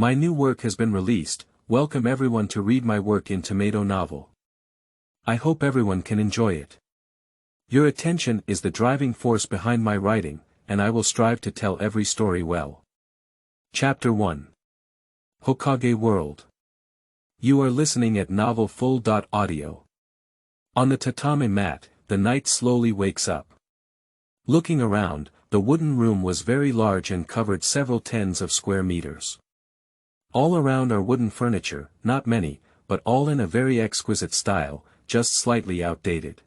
My new work has been released. Welcome everyone to read my work in tomato novel. I hope everyone can enjoy it. Your attention is the driving force behind my writing, and I will strive to tell every story well. Chapter 1. Hokage World. You are listening at Novel Full. Audio. On the tatami mat, the knight slowly wakes up. Looking around, the wooden room was very large and covered several tens of square meters. All around are wooden furniture, not many, but all in a very exquisite style, just slightly outdated.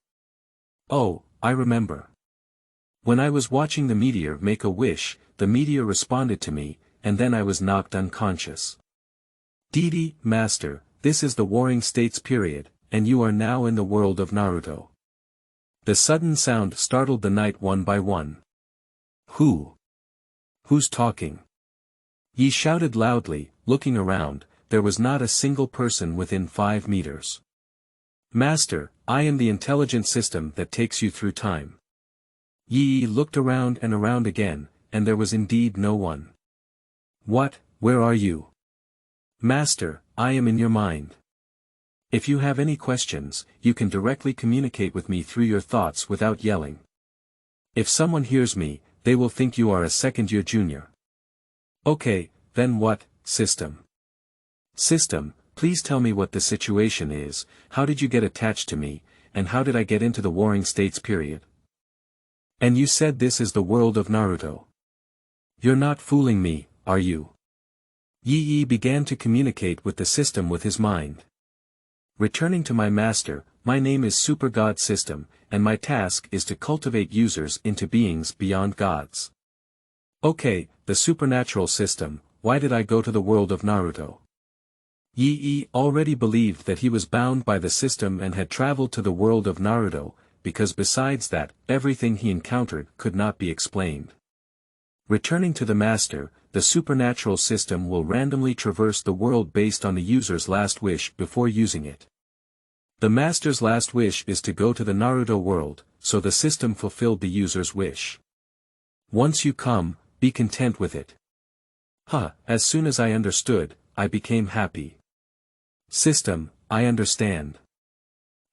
Oh, I remember. When I was watching the meteor make a wish, the meteor responded to me, and then I was knocked unconscious. Didi, Master, this is the Warring States period, and you are now in the world of Naruto. The sudden sound startled the knight one by one. Who's talking? Yi shouted loudly, looking around. There was not a single person within 5 meters. Master, I am the intelligent system that takes you through time. Yi looked around and around again, and there was indeed no one. What, where are you? Master, I am in your mind. If you have any questions, you can directly communicate with me through your thoughts without yelling. If someone hears me, they will think you are a second-year junior. Okay, then what, system? System, please tell me what the situation is, how did you get attached to me, and how did I get into the Warring States period? And you said this is the world of Naruto. You're not fooling me, are you? Yi began to communicate with the system with his mind. Returning to my master, my name is Super God System, and my task is to cultivate users into beings beyond gods. Okay, the supernatural system, why did I go to the world of Naruto? Yi already believed that he was bound by the system and had traveled to the world of Naruto, because besides that, everything he encountered could not be explained. Returning to the master, the supernatural system will randomly traverse the world based on the user's last wish before using it. The master's last wish is to go to the Naruto world, so the system fulfilled the user's wish. Once you come, be content with it. As soon as I understood, I became happy. System, I understand.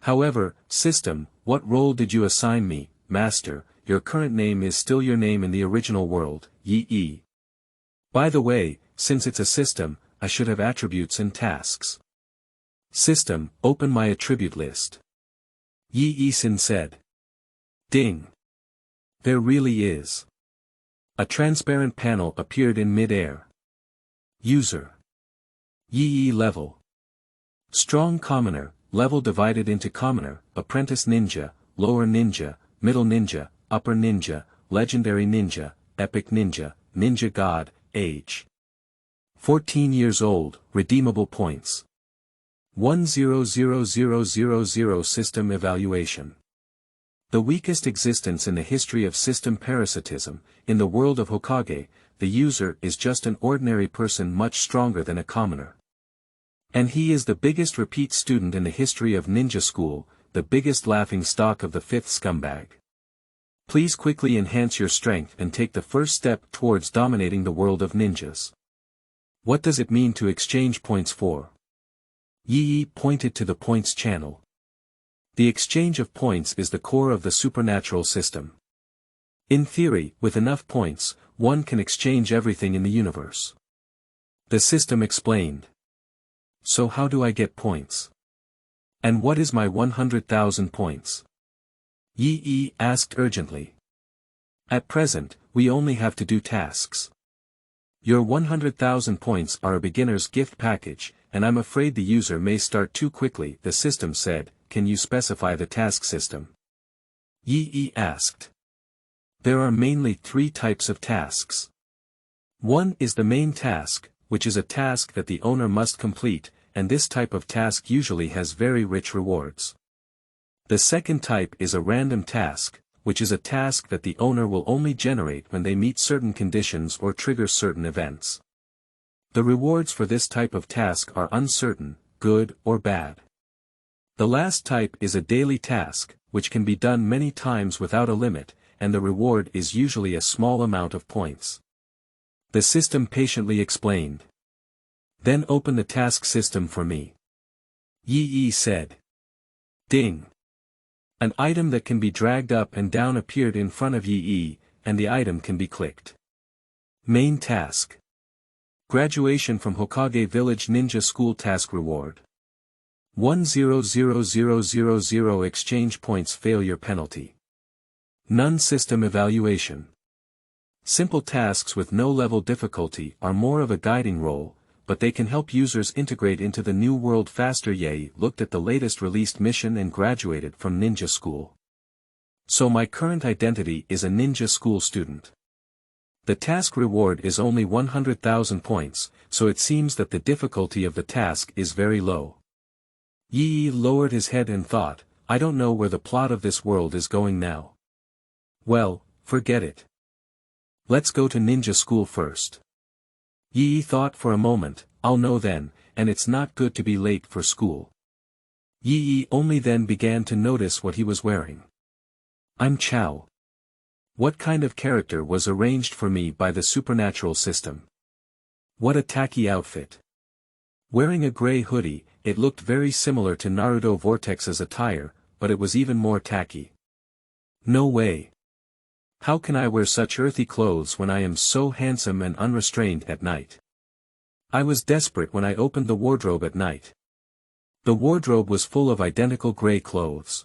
However, system, what role did you assign me, master? Your current name is still your name in the original world, Yi. By the way, since it's a system, I should have attributes and tasks. System, open my attribute list. Yi-Sin said. Ding. There really is. A transparent panel appeared in mid-air. User. Yi level. Strong commoner, level divided into commoner, apprentice ninja, lower ninja, middle ninja, upper ninja, legendary ninja, epic ninja, ninja god, age. 14 years old, redeemable points. 100000 System evaluation. The weakest existence in the history of system parasitism, in the world of Hokage, the user is just an ordinary person much stronger than a commoner. And he is the biggest repeat student in the history of ninja school, the biggest laughing stock of the 5th scumbag. Please quickly enhance your strength and take the first step towards dominating the world of ninjas. What does it mean to exchange points for? Yi pointed to the points channel. The exchange of points is the core of the supernatural system. In theory, with enough points, one can exchange everything in the universe. The system explained. So how do I get points? And what is my 100,000 points? Yi asked urgently. At present, we only have to do tasks. Your 100,000 points are a beginner's gift package, and I'm afraid the user may start too quickly, the system said. Can you specify the task system? Yi asked. There are mainly 3 types of tasks. One is the main task, which is a task that the owner must complete, and this type of task usually has very rich rewards. The second type is a random task, which is a task that the owner will only generate when they meet certain conditions or trigger certain events. The rewards for this type of task are uncertain, good or bad. The last type is a daily task, which can be done many times without a limit, and the reward is usually a small amount of points. The system patiently explained. Then open the task system for me. Yi said. Ding. An item that can be dragged up and down appeared in front of Yi, and the item can be clicked. Main task. Graduation from Hokage Village Ninja School Task Reward. 100000 exchange points failure penalty. None system evaluation. Simple tasks with no level difficulty are more of a guiding role, but they can help users integrate into the new world faster. Ye looked at the latest released mission and graduated from ninja school. So my current identity is a ninja school student. The task reward is only 100,000 points, so it seems that the difficulty of the task is very low. Yi lowered his head and thought, I don't know where the plot of this world is going now. Well, forget it. Let's go to ninja school first. Yi thought for a moment, I'll know then, and it's not good to be late for school. Yi only then began to notice what he was wearing. I'm Chow. What kind of character was arranged for me by the supernatural system? What a tacky outfit. Wearing a gray hoodie, it looked very similar to Naruto Vortex's attire, but it was even more tacky. No way. How can I wear such earthy clothes when I am so handsome and unrestrained at night? I was desperate when I opened the wardrobe at night. The wardrobe was full of identical gray clothes.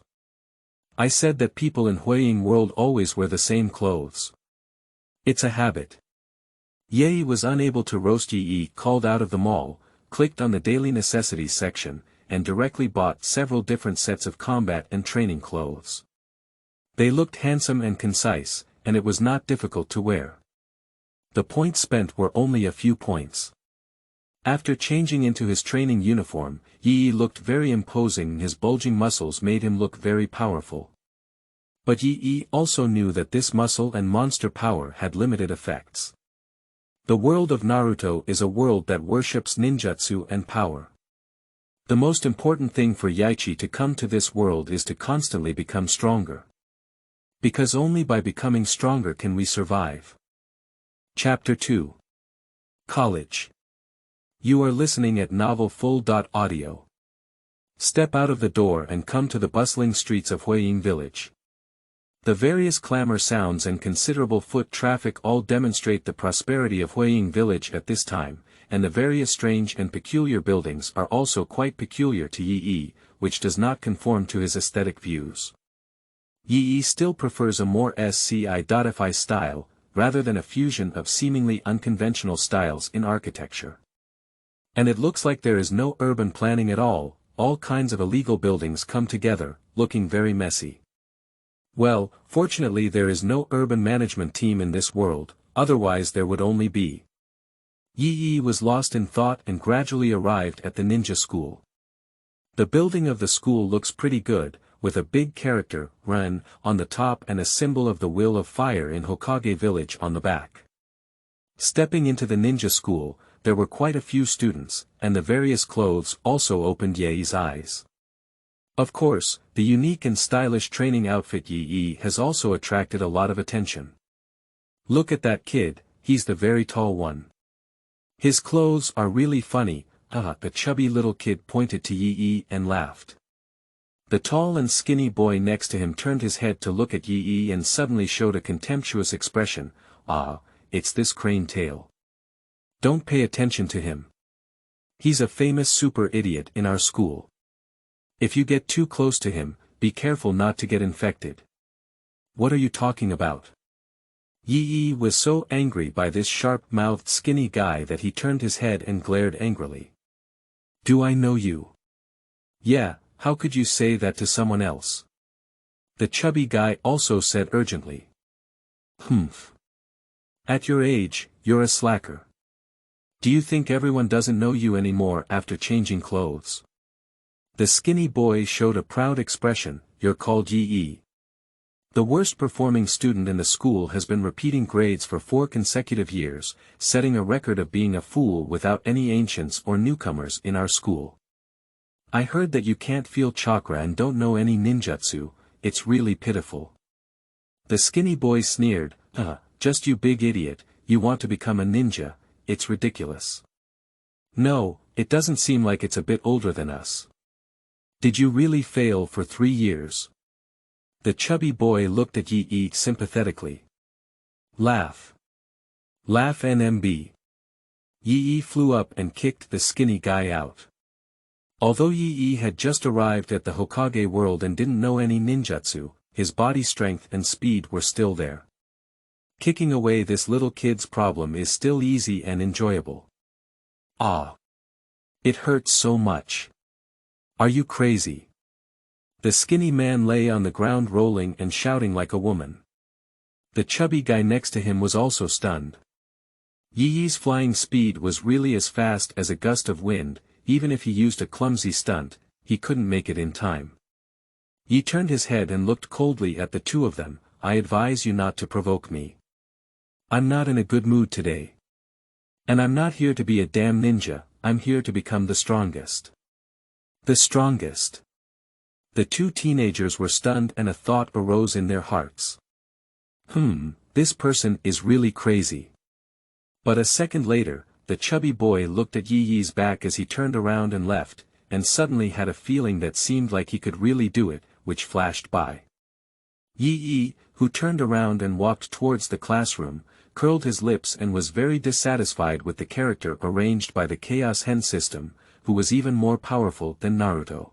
I said that people in Huaying world always wear the same clothes. It's a habit. Ye was unable to roast. Yi called out of the mall, clicked on the daily necessities section, and directly bought several different sets of combat and training clothes. They looked handsome and concise, and it was not difficult to wear. The points spent were only a few points. After changing into his training uniform, Yi looked very imposing and his bulging muscles made him look very powerful. But Yi also knew that this muscle and monster power had limited effects. The world of Naruto is a world that worships ninjutsu and power. The most important thing for Yachi to come to this world is to constantly become stronger. Because only by becoming stronger can we survive. Chapter 2. College. You are listening at novelfull.audio. Step out of the door and come to the bustling streets of Huaying Village. The various clamor sounds and considerable foot traffic all demonstrate the prosperity of Huaying Village at this time, and the various strange and peculiar buildings are also quite peculiar to Yi, which does not conform to his aesthetic views. Yi still prefers a more sci-fi style, rather than a fusion of seemingly unconventional styles in architecture. And it looks like there is no urban planning at all kinds of illegal buildings come together, looking very messy. Well, fortunately there is no urban management team in this world, otherwise there would only be. Yi was lost in thought and gradually arrived at the ninja school. The building of the school looks pretty good, with a big character, Ren, on the top and a symbol of the Will of Fire in Hokage Village on the back. Stepping into the ninja school, there were quite a few students, and the various clothes also opened Ye's eyes. Of course, the unique and stylish training outfit Yi has also attracted a lot of attention. Look at that kid, he's the very tall one. His clothes are really funny. The chubby little kid pointed to Yi and laughed. The tall and skinny boy next to him turned his head to look at Yi and suddenly showed a contemptuous expression. It's this crane tail. Don't pay attention to him. He's a famous super idiot in our school. If you get too close to him, be careful not to get infected. What are you talking about? Yi was so angry by this sharp-mouthed skinny guy that he turned his head and glared angrily. Do I know you? Yeah, how could you say that to someone else? The chubby guy also said urgently. Humph. At your age, you're a slacker. Do you think everyone doesn't know you anymore after changing clothes? The skinny boy showed a proud expression. You're called Yi. The worst performing student in the school has been repeating grades for 4 consecutive years, setting a record of being a fool without any ancients or newcomers in our school. I heard that you can't feel chakra and don't know any ninjutsu. It's really pitiful. The skinny boy sneered. Just you big idiot, you want to become a ninja, it's ridiculous. No, it doesn't seem like it's a bit older than us. Did you really fail for 3 years? The chubby boy looked at Yi sympathetically. Laugh. Laugh NMB. Yi flew up and kicked the skinny guy out. Although Yi had just arrived at the Hokage world and didn't know any ninjutsu, his body strength and speed were still there. Kicking away this little kid's problem is still easy and enjoyable. Ah. It hurts so much. Are you crazy? The skinny man lay on the ground rolling and shouting like a woman. The chubby guy next to him was also stunned. Yi's flying speed was really as fast as a gust of wind. Even if he used a clumsy stunt, he couldn't make it in time. Yi turned his head and looked coldly at the two of them. I advise you not to provoke me. I'm not in a good mood today. And I'm not here to be a damn ninja, I'm here to become the strongest. The strongest. The two teenagers were stunned and a thought arose in their hearts. This person is really crazy. But a second later, the chubby boy looked at Yi's back as he turned around and left, and suddenly had a feeling that seemed like he could really do it, which flashed by. Yi, who turned around and walked towards the classroom, curled his lips and was very dissatisfied with the character arranged by the Chaos Hen system, who was even more powerful than Naruto.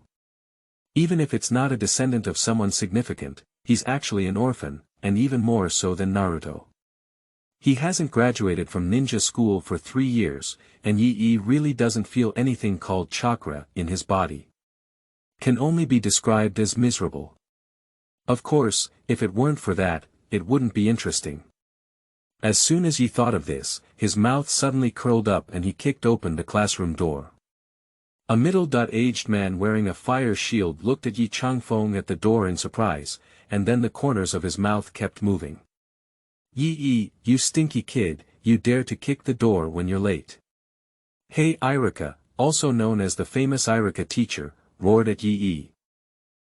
Even if it's not a descendant of someone significant, he's actually an orphan, and even more so than Naruto. He hasn't graduated from ninja school for 3 years, and Yi really doesn't feel anything called chakra in his body. Can only be described as miserable. Of course, if it weren't for that, it wouldn't be interesting. As soon as Yi thought of this, his mouth suddenly curled up and he kicked open the classroom door. A middle-aged man wearing a fire shield looked at Yi Changfeng at the door in surprise, and then the corners of his mouth kept moving. Yi, you stinky kid, you dare to kick the door when you're late. Hey Irika, also known as the famous Irika teacher, roared at Yi.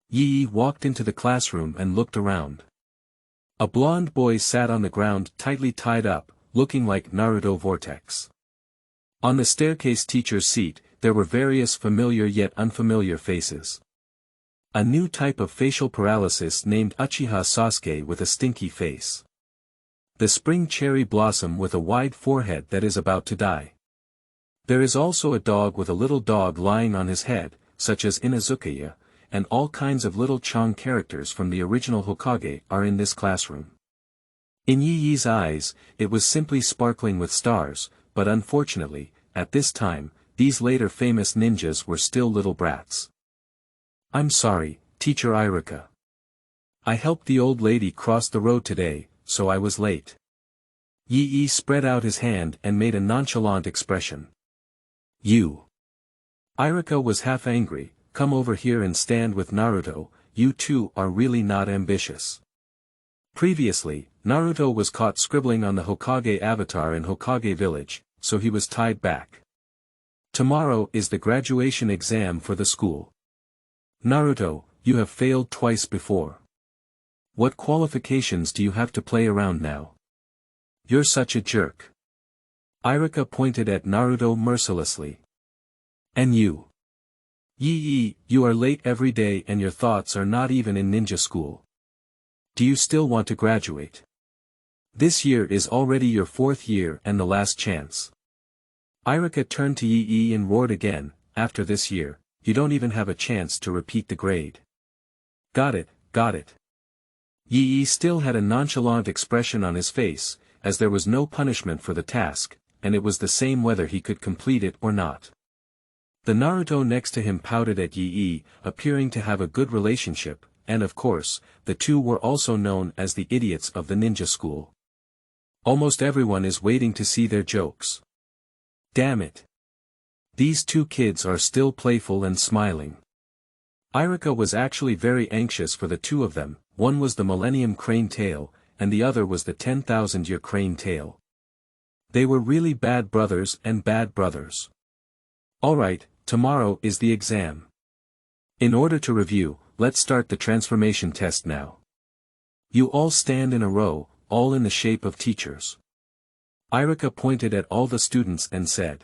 Yi walked into the classroom and looked around. A blonde boy sat on the ground tightly tied up, looking like Naruto Vortex. On the staircase teacher's seat, there were various familiar yet unfamiliar faces. A new type of facial paralysis named Uchiha Sasuke with a stinky face. The spring cherry blossom with a wide forehead that is about to die. There is also a dog with a little dog lying on his head, such as Inazukaya, and all kinds of little Chang characters from the original Hokage are in this classroom. In Yi's eyes, it was simply sparkling with stars, but unfortunately, at this time, these later famous ninjas were still little brats. I'm sorry, Teacher Irika. I helped the old lady cross the road today, so I was late. Yi spread out his hand and made a nonchalant expression. You. Irika was half angry. Come over here and stand with Naruto, you two are really not ambitious. Previously, Naruto was caught scribbling on the Hokage avatar in Hokage village, so he was tied back. Tomorrow is the graduation exam for the school. Naruto, you have failed twice before. What qualifications do you have to play around now? You're such a jerk. Irika pointed at Naruto mercilessly. And you? Yi, you are late every day and your thoughts are not even in ninja school. Do you still want to graduate? This year is already your 4th year and the last chance. Irika turned to Yi and roared again, after this year, you don't even have a chance to repeat the grade. Got it, got it. Yi still had a nonchalant expression on his face, as there was no punishment for the task, and it was the same whether he could complete it or not. The Naruto next to him pouted at Yi, appearing to have a good relationship, and of course, the two were also known as the idiots of the ninja school. Almost everyone is waiting to see their jokes. Damn it. These two kids are still playful and smiling. Irika was actually very anxious for the two of them, one was the Millennium Crane Tail, and the other was the 10,000-year Crane Tail. They were really bad brothers and bad brothers. Alright, tomorrow is the exam. In order to review, let's start the transformation test now. You all stand in a row, all in the shape of teachers. Irika pointed at all the students and said.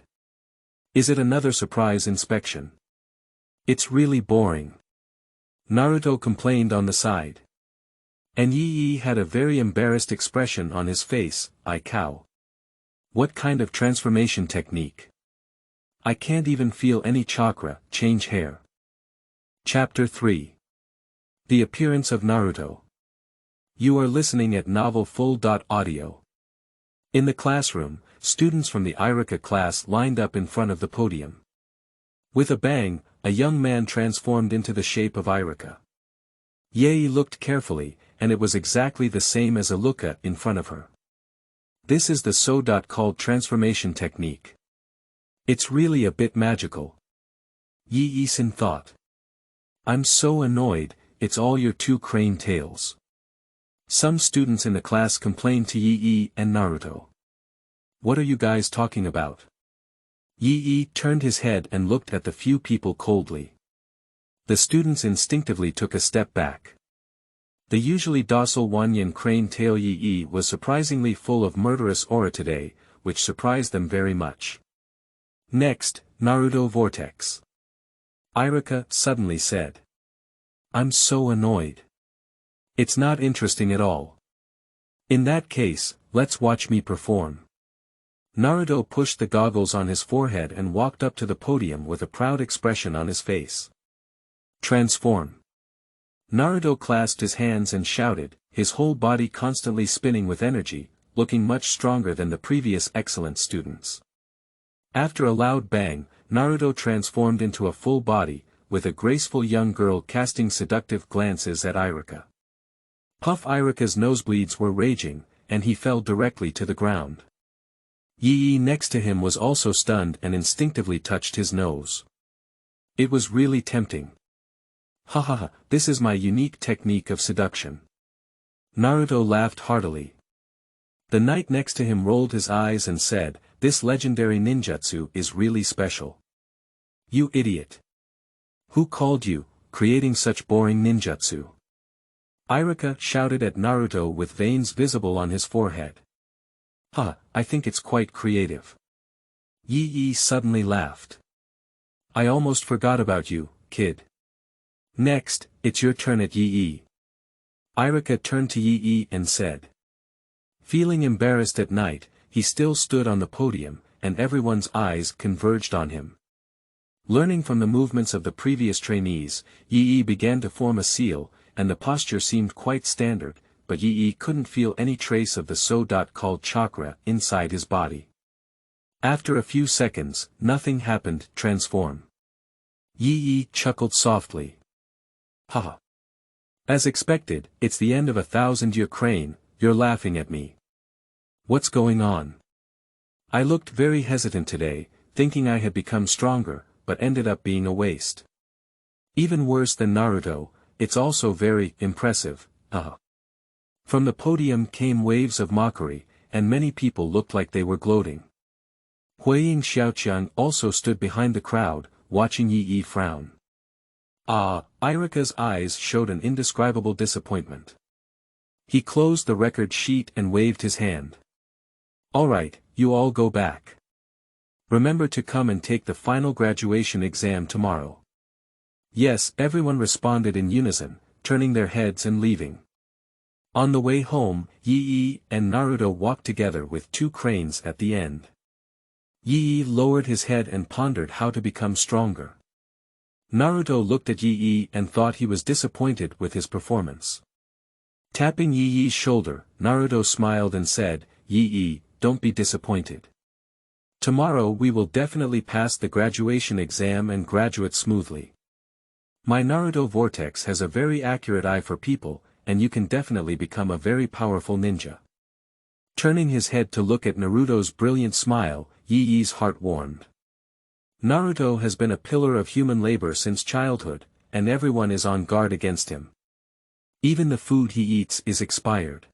Is it another surprise inspection? It's really boring. Naruto complained on the side. And Yi had a very embarrassed expression on his face. I cow. What kind of transformation technique? I can't even feel any chakra. Change hair. Chapter 3. The appearance of Naruto. You are listening at Novel Full. Audio. In the classroom, students from the Iruka class lined up in front of the podium. With a bang, a young man transformed into the shape of Iruka. Yae looked carefully, and it was exactly the same as Iruka in front of her. This is the so-called transformation technique. It's really a bit magical. Yi-san thought. I'm so annoyed, it's all your two crane tails. Some students in the class complained to Yi and Naruto. What are you guys talking about? Yi turned his head and looked at the few people coldly. The students instinctively took a step back. The usually docile Wanyan crane tail Yi was surprisingly full of murderous aura today, which surprised them very much. Next, Naruto Vortex. Iruka suddenly said. I'm so annoyed. It's not interesting at all. In that case, let's watch me perform. Naruto pushed the goggles on his forehead and walked up to the podium with a proud expression on his face. Transform. Naruto clasped his hands and shouted, his whole body constantly spinning with energy, looking much stronger than the previous excellent students. After a loud bang, Naruto transformed into a full body, with a graceful young girl casting seductive glances at Iruka. Puff Iruka's nosebleeds were raging, and he fell directly to the ground. Yi next to him was also stunned and instinctively touched his nose. It was really tempting. Hahaha, this is my unique technique of seduction. Naruto laughed heartily. The knight next to him rolled his eyes and said, this legendary ninjutsu is really special. You idiot. Who called you, creating such boring ninjutsu? Iruka shouted at Naruto with veins visible on his forehead. I think it's quite creative. Yi suddenly laughed. I almost forgot about you, kid. Next, it's your turn at Yi. Iruka turned to Yi and said. Feeling embarrassed at night, he still stood on the podium, and everyone's eyes converged on him. Learning from the movements of the previous trainees, Yi began to form a seal, and the posture seemed quite standard, but Yi couldn't feel any trace of the so-called chakra inside his body. After a few seconds, nothing happened. Transform. Yi chuckled softly. Haha. As expected, it's the end of 1,000-year crane, you're laughing at me. What's going on? I looked very hesitant today, thinking I had become stronger, but ended up being a waste. Even worse than Naruto, it's also very impressive, From the podium came waves of mockery, and many people looked like they were gloating. Huiying Xiaoqiang also stood behind the crowd, watching Yi frown. Iruka's eyes showed an indescribable disappointment. He closed the record sheet and waved his hand. Alright, you all go back. Remember to come and take the final graduation exam tomorrow. Yes, everyone responded in unison, turning their heads and leaving. On the way home, Yi and Naruto walked together with two cranes at the end. Yi lowered his head and pondered how to become stronger. Naruto looked at Yi and thought he was disappointed with his performance. Tapping Yi's shoulder, Naruto smiled and said, Yi, don't be disappointed. Tomorrow we will definitely pass the graduation exam and graduate smoothly. My Naruto Vortex has a very accurate eye for people, and you can definitely become a very powerful ninja. Turning his head to look at Naruto's brilliant smile, Yi's heart warmed. Naruto has been a pillar of human labor since childhood, and everyone is on guard against him. Even the food he eats is expired.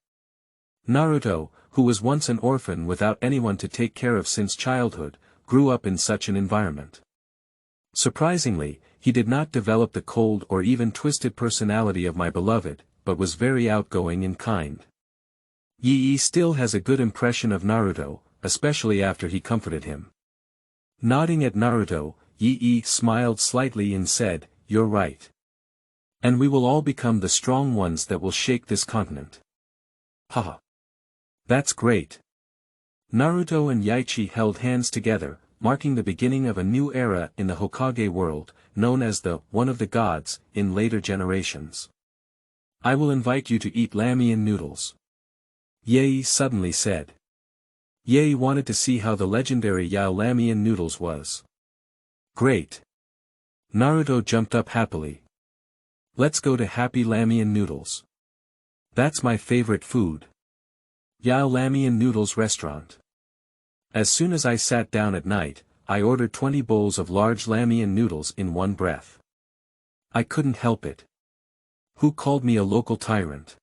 Naruto, who was once an orphan without anyone to take care of since childhood, grew up in such an environment. Surprisingly, he did not develop the cold or even twisted personality of my beloved, but was very outgoing and kind. Yi still has a good impression of Naruto, especially after he comforted him. Nodding at Naruto, Yi smiled slightly and said, "You're right. And we will all become the strong ones that will shake this continent." Haha. That's great. Naruto and Yachi held hands together, marking the beginning of a new era in the Hokage world, known as the One of the Gods, in later generations. "I will invite you to eat ramen noodles," Yae suddenly said. Yae wanted to see how the legendary Yao ramen noodles was. Great. Naruto jumped up happily. "Let's go to Happy Ramen Noodles. That's my favorite food. Yao Ramen Noodles Restaurant." As soon as I sat down at night, I ordered 20 bowls of large ramen noodles in one breath. I couldn't help it. Who called me a local tyrant?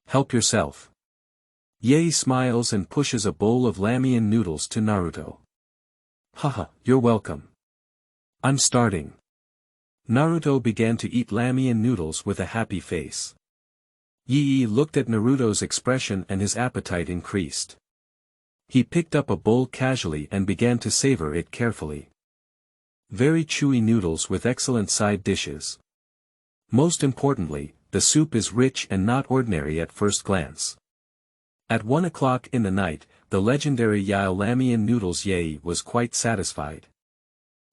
Help yourself. Yae smiles and pushes a bowl of ramen noodles to Naruto. "Haha, you're welcome. I'm starting." Naruto began to eat ramen noodles with a happy face. Yi looked at Naruto's expression and his appetite increased. He picked up a bowl casually and began to savor it carefully. Very chewy noodles with excellent side dishes. Most importantly, the soup is rich and not ordinary at first glance. At 1 o'clock in the night, the legendary Yao ramen noodles Yae was quite satisfied.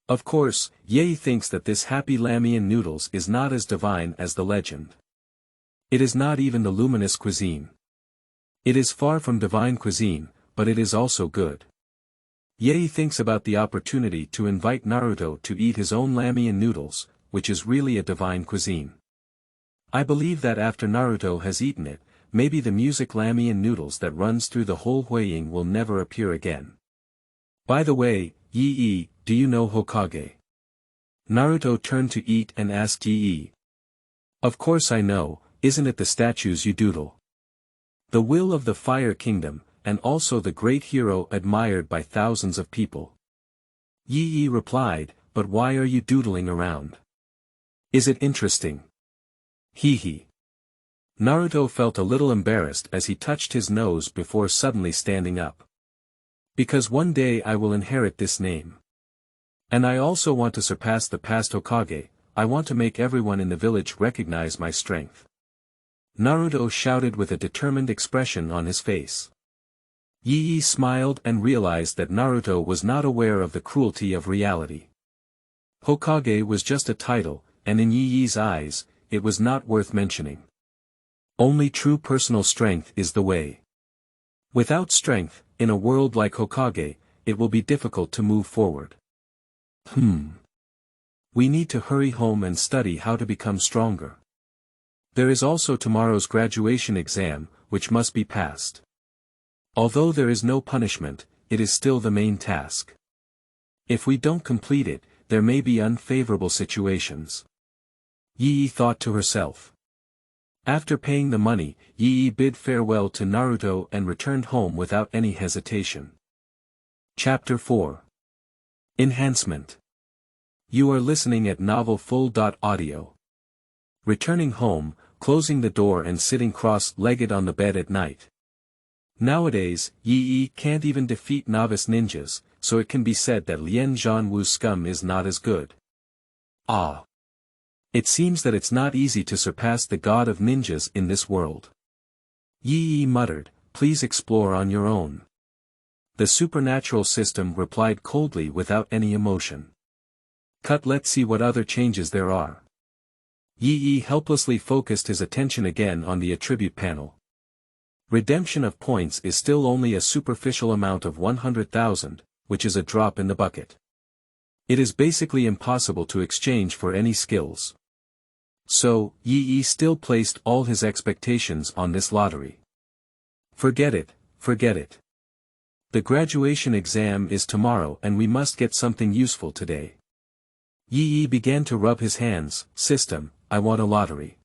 Of course, Yae thinks that this happy ramen noodles is not as divine as the legend. It is not even the luminous cuisine. It is far from divine cuisine, but it is also good. Yae thinks about the opportunity to invite Naruto to eat his own ramen noodles, which is really a divine cuisine. I believe that after Naruto has eaten it, maybe the music ramen noodles that runs through the whole Huiying will never appear again. By the way, Yi, do you know Hokage? Naruto turned to eat and asked Yi. Of course I know, isn't it the statues you doodle? The will of the Fire Kingdom, and also the great hero admired by thousands of people. Yi replied, "But why are you doodling around? Is it interesting?" Hee. Naruto felt a little embarrassed as he touched his nose before suddenly standing up. "Because one day I will inherit this name. And I also want to surpass the past Hokage. I want to make everyone in the village recognize my strength." Naruto shouted with a determined expression on his face. Yi smiled and realized that Naruto was not aware of the cruelty of reality. Hokage was just a title, and in Yi's eyes, it was not worth mentioning. Only true personal strength is the way. Without strength, in a world like Hokage, it will be difficult to move forward. We need to hurry home and study how to become stronger. There is also tomorrow's graduation exam, which must be passed. Although there is no punishment, it is still the main task. If we don't complete it, there may be unfavorable situations. Yi thought to herself. After paying the money, Yi bid farewell to Naruto and returned home without any hesitation. Chapter 4. Enhancement. You are listening at Novel Full.audio. Returning home, closing the door and sitting cross-legged on the bed at night. Nowadays, Yi can't even defeat novice ninjas, so it can be said that Lien Zhanwu's scum is not as good. Ah. It seems that it's not easy to surpass the god of ninjas in this world. Yi muttered, "Please explore on your own." The supernatural system replied coldly without any emotion. Let's see what other changes there are." Yi helplessly focused his attention again on the attribute panel. Redemption of points is still only a superficial amount of 100,000, which is a drop in the bucket. It is basically impossible to exchange for any skills. So, Yi still placed all his expectations on this lottery. Forget it. The graduation exam is tomorrow and we must get something useful today. Yi began to rub his hands. "System, I want a lottery."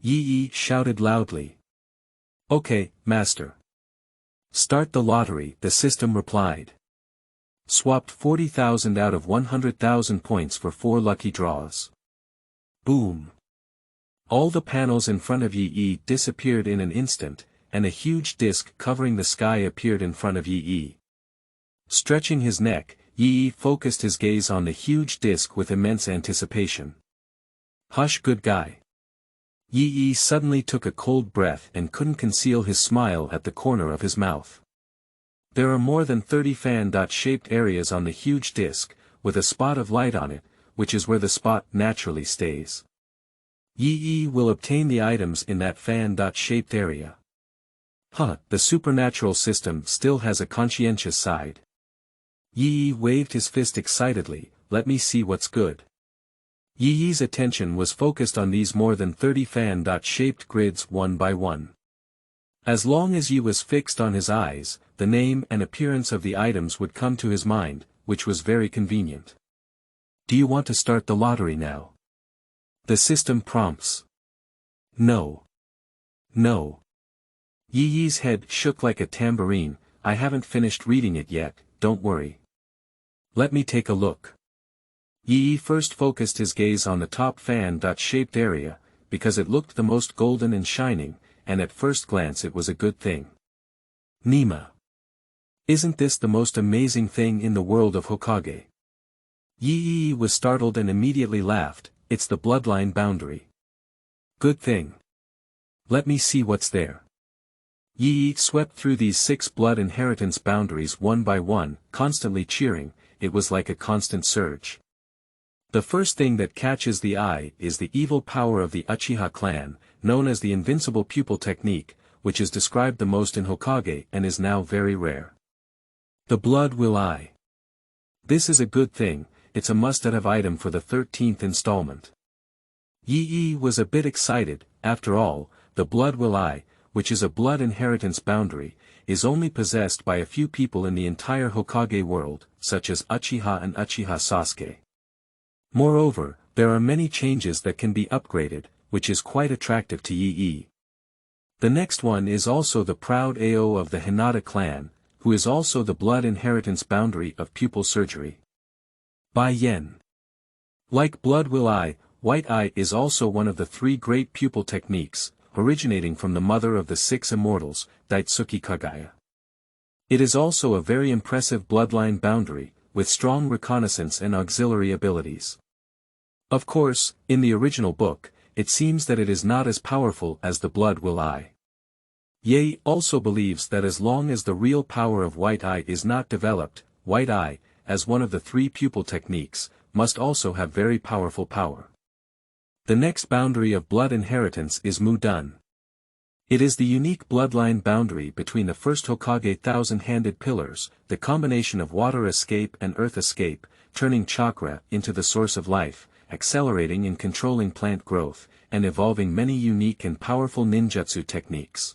Yi shouted loudly. "Okay, master." "Start the lottery," the system replied. Swapped 40,000 out of 100,000 points for 4 lucky draws. Boom. All the panels in front of Yi disappeared in an instant, and a huge disc covering the sky appeared in front of Yi. Stretching his neck, Yi focused his gaze on the huge disc with immense anticipation. Hush, good guy. Yi suddenly took a cold breath and couldn't conceal his smile at the corner of his mouth. There are more than 30 fan-shaped areas on the huge disc, with a spot of light on it, which is where the spot naturally stays. Yi will obtain the items in that fan-shaped area. The supernatural system still has a conscientious side. Yi waved his fist excitedly, let me see what's good. Yi's attention was focused on these more than 30 fan-shaped grids one by one. As long as Yi was fixed on his eyes, the name and appearance of the items would come to his mind, which was very convenient. Do you want to start the lottery now? The system prompts. No. No. Yi's head shook like a tambourine. I haven't finished reading it yet, don't worry. Let me take a look. Yi first focused his gaze on the top fan-shaped area, because it looked the most golden and shining, and at first glance it was a good thing. Nima. Isn't this the most amazing thing in the world of Hokage? Yi was startled and immediately laughed, it's the bloodline boundary. Good thing. Let me see what's there. Yi swept through these 6 blood inheritance boundaries one by one, constantly cheering, it was like a constant surge. The first thing that catches the eye is the evil power of the Uchiha clan, known as the invincible pupil technique, which is described the most in Hokage and is now very rare. The blood will eye. This is a good thing, it's a must-have item for the 13th installment. Yi was a bit excited, after all, the blood will eye, which is a blood inheritance boundary, is only possessed by a few people in the entire Hokage world, such as Uchiha and Uchiha Sasuke. Moreover, there are many changes that can be upgraded, which is quite attractive to Yi. The next one is also the proud AO of the Hinata clan, who is also the blood inheritance boundary of pupil surgery. Bai Yen. Like blood will eye, white eye is also one of the 3 great pupil techniques, originating from the mother of the 6 immortals, Daitsuki Kagaya. It is also a very impressive bloodline boundary, with strong reconnaissance and auxiliary abilities. Of course, in the original book, it seems that it is not as powerful as the blood will eye. Ye also believes that as long as the real power of white eye is not developed, white eye, as one of the 3 pupil techniques, must also have very powerful power. The next boundary of blood inheritance is Mu-dun. It is the unique bloodline boundary between the first Hokage thousand-handed pillars, the combination of water escape and earth escape, turning chakra into the source of life, accelerating and controlling plant growth, and evolving many unique and powerful ninjutsu techniques.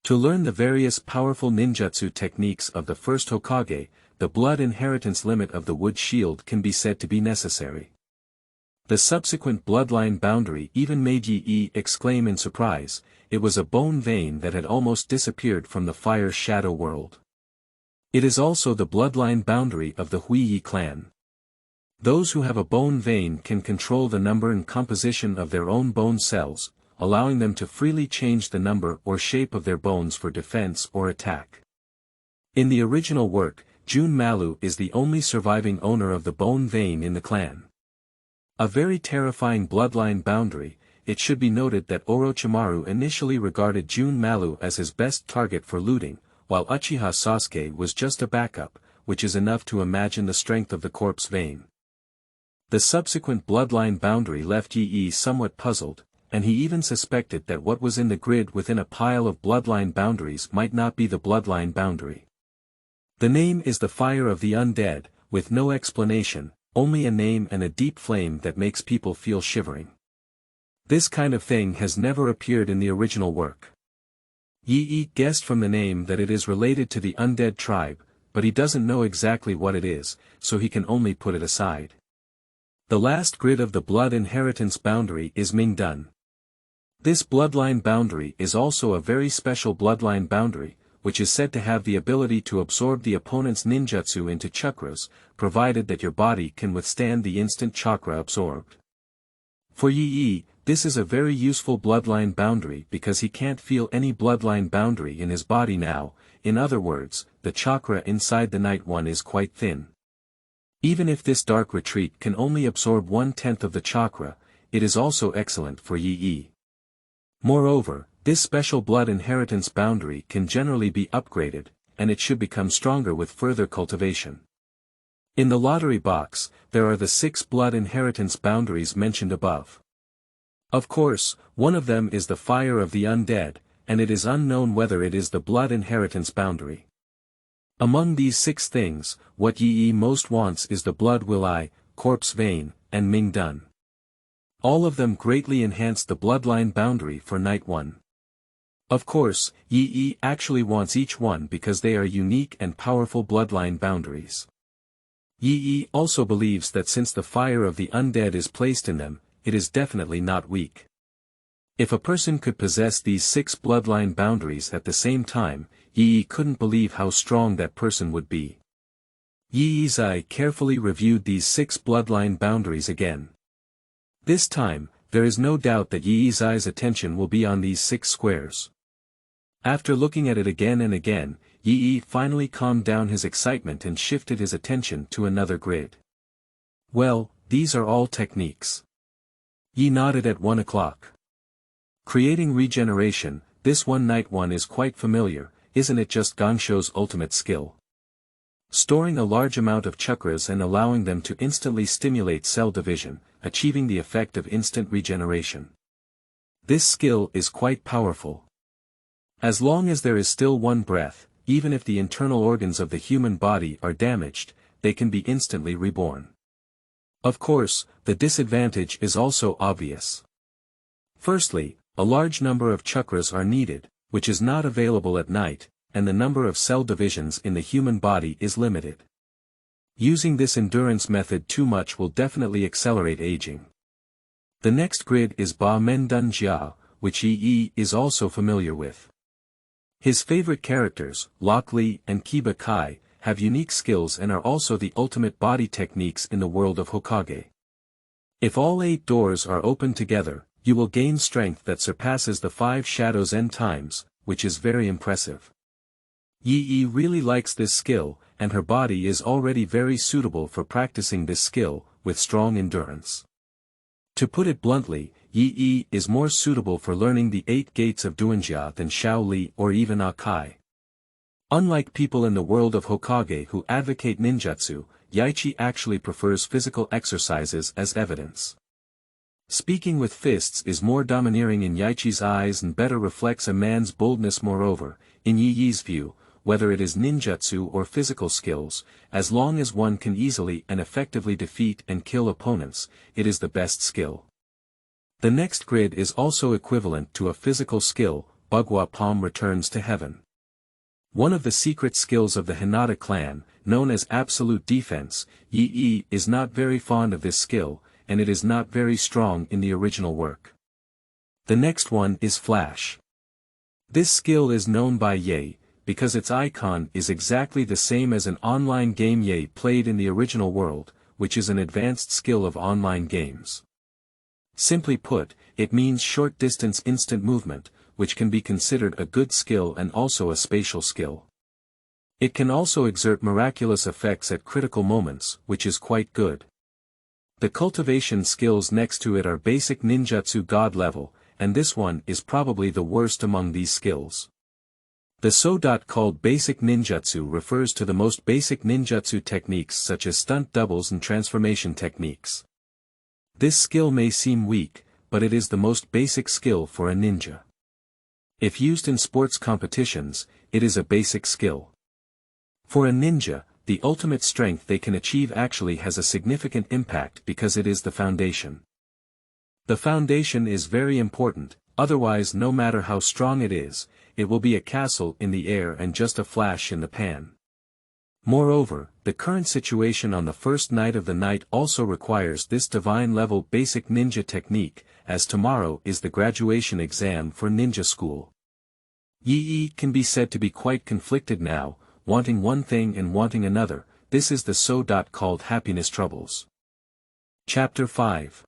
To learn the various powerful ninjutsu techniques of the first Hokage, the blood inheritance limit of the wood shield can be said to be necessary. The subsequent bloodline boundary even made Yi exclaim in surprise, it was a bone vein that had almost disappeared from the fire shadow world. It is also the bloodline boundary of the Huiyi clan. Those who have a bone vein can control the number and composition of their own bone cells, allowing them to freely change the number or shape of their bones for defense or attack. In the original work, Jun Malu is the only surviving owner of the bone vein in the clan. A very terrifying bloodline boundary. It should be noted that Orochimaru initially regarded Jun Malu as his best target for looting, while Uchiha Sasuke was just a backup, which is enough to imagine the strength of the corpse vein. The subsequent bloodline boundary left Yi somewhat puzzled, and he even suspected that what was in the grid within a pile of bloodline boundaries might not be the bloodline boundary. The name is the Fire of the Undead, with no explanation, only a name and a deep flame that makes people feel shivering. This kind of thing has never appeared in the original work. Yi guessed from the name that it is related to the undead tribe, but he doesn't know exactly what it is, so he can only put it aside. The last grid of the blood inheritance boundary is Ming-dun. This bloodline boundary is also a very special bloodline boundary, which is said to have the ability to absorb the opponent's ninjutsu into chakras, provided that your body can withstand the instant chakra absorbed. For Yi, this is a very useful bloodline boundary because he can't feel any bloodline boundary in his body now, in other words, the chakra inside the Night One is quite thin. Even if this dark retreat can only absorb 1/10 of the chakra, it is also excellent for Yi. Moreover, this special blood inheritance boundary can generally be upgraded, and it should become stronger with further cultivation. In the lottery box, there are the 6 blood inheritance boundaries mentioned above. Of course, one of them is the fire of the undead, and it is unknown whether it is the blood inheritance boundary. Among these 6 things, what Yi most wants is the blood will-I, corpse vein, and Ming Dun. All of them greatly enhance the bloodline boundary for Night 1. Of course, Yi actually wants each one because they are unique and powerful bloodline boundaries. Yi also believes that since the fire of the undead is placed in them, it is definitely not weak. If a person could possess these 6 bloodline boundaries at the same time, Yi couldn't believe how strong that person would be. Yi's eye carefully reviewed these 6 bloodline boundaries again. This time, there is no doubt that Yi's eye's attention will be on these 6 squares. After looking at it again and again, Yi finally calmed down his excitement and shifted his attention to another grid. Well, these are all techniques. Yi nodded at 1 o'clock. Creating regeneration, this one Night 1 is quite familiar, isn't it just Gongshou's ultimate skill? Storing a large amount of chakras and allowing them to instantly stimulate cell division, achieving the effect of instant regeneration. This skill is quite powerful. As long as there is still one breath, even if the internal organs of the human body are damaged, they can be instantly reborn. Of course, the disadvantage is also obvious. Firstly, a large number of chakras are needed, which is not available at night, and the number of cell divisions in the human body is limited. Using this endurance method too much will definitely accelerate aging. The next grid is Ba Men Dun Jia, which Yi is also familiar with. His favorite characters, Lock Li and Kiba Kai, have unique skills and are also the ultimate body techniques in the world of Hokage. If all 8 doors are opened together, you will gain strength that surpasses the 5 shadows n times, which is very impressive. Yi really likes this skill, and her body is already very suitable for practicing this skill, with strong endurance. To put it bluntly, Yi is more suitable for learning the 8 gates of Duanjia than Xiao Li or even Akai. Unlike people in the world of Hokage who advocate ninjutsu, Yaichi actually prefers physical exercises as evidence. Speaking with fists is more domineering in Yaichi's eyes and better reflects a man's boldness. Moreover, in Yi's view, whether it is ninjutsu or physical skills, as long as one can easily and effectively defeat and kill opponents, it is the best skill. The next grid is also equivalent to a physical skill, Bagua Palm Returns to Heaven. One of the secret skills of the Hinata clan, known as Absolute Defense, Yi is not very fond of this skill, and it is not very strong in the original work. The next one is Flash. This skill is known by Ye, because its icon is exactly the same as an online game Ye played in the original world, which is an advanced skill of online games. Simply put, it means short-distance instant movement, which can be considered a good skill and also a spatial skill. It can also exert miraculous effects at critical moments, which is quite good. The cultivation skills next to it are basic ninjutsu god level, and this one is probably the worst among these skills. The so-called basic ninjutsu refers to the most basic ninjutsu techniques such as stunt doubles and transformation techniques. This skill may seem weak, but it is the most basic skill for a ninja. If used in sports competitions, it is a basic skill. For a ninja, the ultimate strength they can achieve actually has a significant impact because it is the foundation. The foundation is very important, otherwise no matter how strong it is, it will be a castle in the air and just a flash in the pan. Moreover, the current situation on the first night of the night also requires this divine-level basic ninja technique, as tomorrow is the graduation exam for ninja school. Yi can be said to be quite conflicted now, wanting one thing and wanting another. This is the so-called happiness troubles. Chapter 5.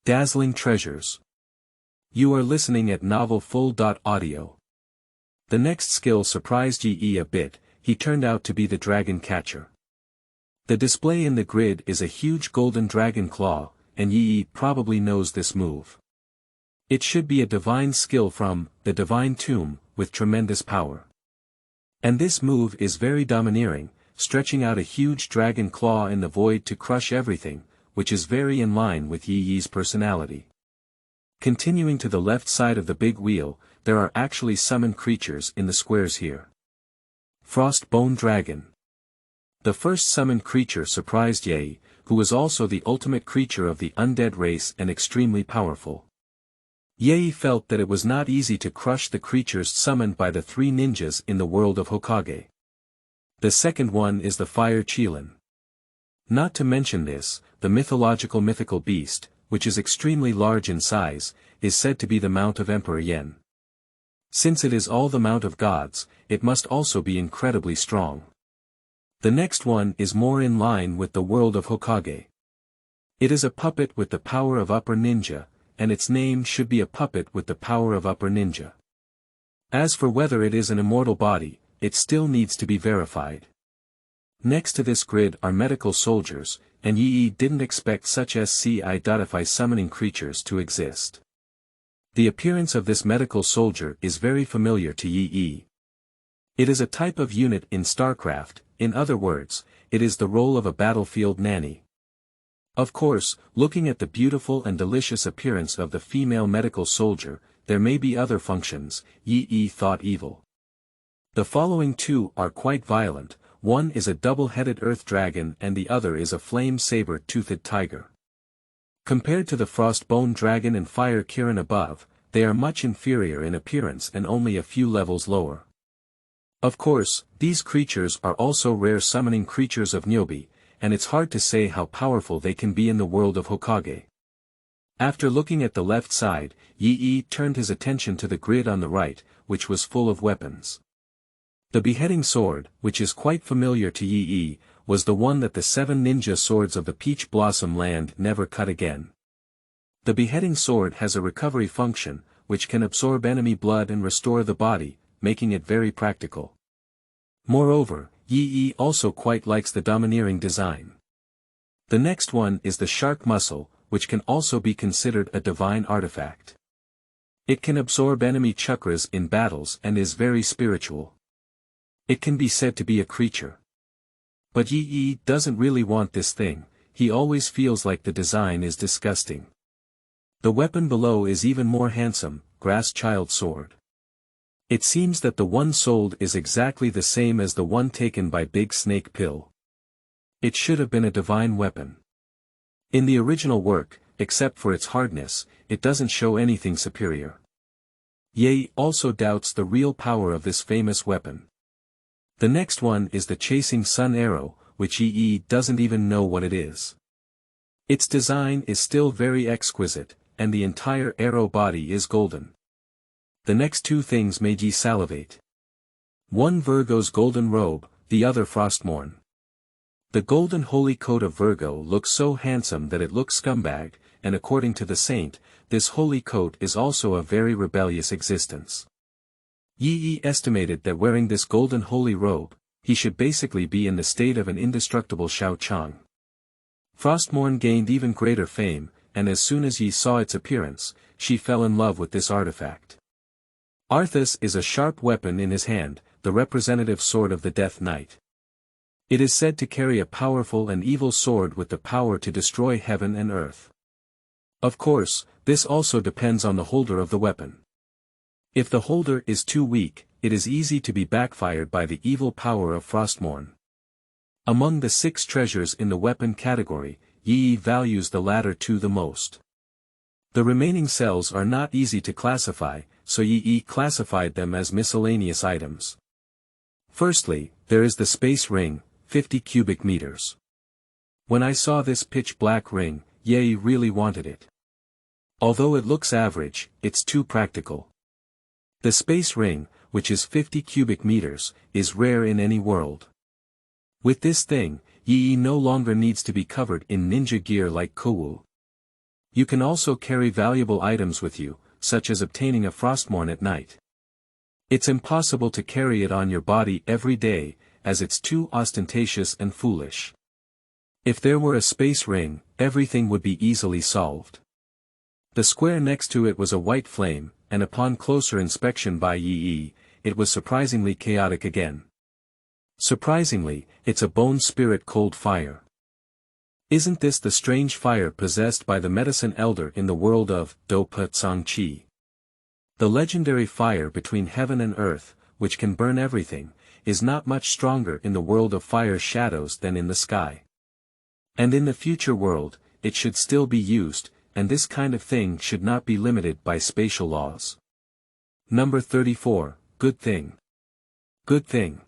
Dazzling Treasures. You are listening at Novel Full.audio. The next skill surprised Yi a bit. He turned out to be the dragon catcher. The display in the grid is a huge golden dragon claw, and Yi probably knows this move. It should be a divine skill from the divine tomb, with tremendous power. And this move is very domineering, stretching out a huge dragon claw in the void to crush everything, which is very in line with Yi's personality. Continuing to the left side of the big wheel, there are actually summoned creatures in the squares here. Frostbone Dragon. The first summoned creature surprised Yi, who was also the ultimate creature of the undead race and extremely powerful. Yi felt that it was not easy to crush the creatures summoned by the three ninjas in the world of Hokage. The second one is the Fire Qilin. Not to mention this, the mythical beast, which is extremely large in size, is said to be the mount of Emperor Yen. Since it is all the mount of gods, it must also be incredibly strong. The next one is more in line with the world of Hokage. It is a puppet with the power of Upper Ninja, and its name should be a puppet with the power of Upper Ninja. As for whether it is an immortal body, it still needs to be verified. Next to this grid are medical soldiers, and Yi didn't expect such SCI.fi summoning creatures to exist. The appearance of this medical soldier is very familiar to Yi. It is a type of unit in StarCraft, in other words, it is the role of a battlefield nanny. Of course, looking at the beautiful and delicious appearance of the female medical soldier, there may be other functions, Yi thought evil. The following two are quite violent, one is a double-headed earth dragon and the other is a flame saber-toothed tiger. Compared to the Frostbone Dragon and Fire Qilin above, they are much inferior in appearance and only a few levels lower. Of course, these creatures are also rare summoning creatures of Nyobi, and it's hard to say how powerful they can be in the world of Hokage. After looking at the left side, Yi turned his attention to the grid on the right, which was full of weapons. The beheading sword, which is quite familiar to Yi, was the one that the 7 ninja swords of the Peach Blossom Land never cut again. The beheading sword has a recovery function, which can absorb enemy blood and restore the body, making it very practical. Moreover, Yi also quite likes the domineering design. The next one is the shark muscle, which can also be considered a divine artifact. It can absorb enemy chakras in battles and is very spiritual. It can be said to be a creature. But Yi doesn't really want this thing, he always feels like the design is disgusting. The weapon below is even more handsome, Grass Child Sword. It seems that the one sold is exactly the same as the one taken by Big Snake Pill. It should have been a divine weapon. In the original work, except for its hardness, it doesn't show anything superior. Yi also doubts the real power of this famous weapon. The next one is the Chasing Sun Arrow, which Yi doesn't even know what it is. Its design is still very exquisite, and the entire arrow body is golden. The next two things made Yi salivate. One Virgo's golden robe, the other Frostmourne. The golden holy coat of Virgo looks so handsome that it looks scumbag, and according to the saint, this holy coat is also a very rebellious existence. Yi estimated that wearing this golden holy robe, he should basically be in the state of an indestructible Shao Chang. Frostmourne gained even greater fame, and as soon as Yi saw its appearance, she fell in love with this artifact. Arthas is a sharp weapon in his hand, the representative sword of the Death Knight. It is said to carry a powerful and evil sword with the power to destroy heaven and earth. Of course, this also depends on the holder of the weapon. If the holder is too weak, it is easy to be backfired by the evil power of Frostmourne. Among the 6 treasures in the weapon category, Yi values the latter two the most. The remaining cells are not easy to classify, so Yi classified them as miscellaneous items. Firstly, there is the space ring, 50 cubic meters. When I saw this pitch black ring, Yi really wanted it. Although it looks average, it's too practical. The space ring, which is 50 cubic meters, is rare in any world. With this thing, Yi no longer needs to be covered in ninja gear like Kouwu. You can also carry valuable items with you, such as obtaining a Frostmourne at night. It's impossible to carry it on your body every day, as it's too ostentatious and foolish. If there were a space ring, everything would be easily solved. The square next to it was a white flame, and upon closer inspection by Yi, it was surprisingly chaotic again. Surprisingly, it's a bone spirit cold fire. Isn't this the strange fire possessed by the medicine elder in the world of Dopa Tsang Chi? The legendary fire between heaven and earth, which can burn everything, is not much stronger in the world of fire shadows than in the sky. And in the future world, it should still be used, and this kind of thing should not be limited by spatial laws. Number 34, good thing. Good thing.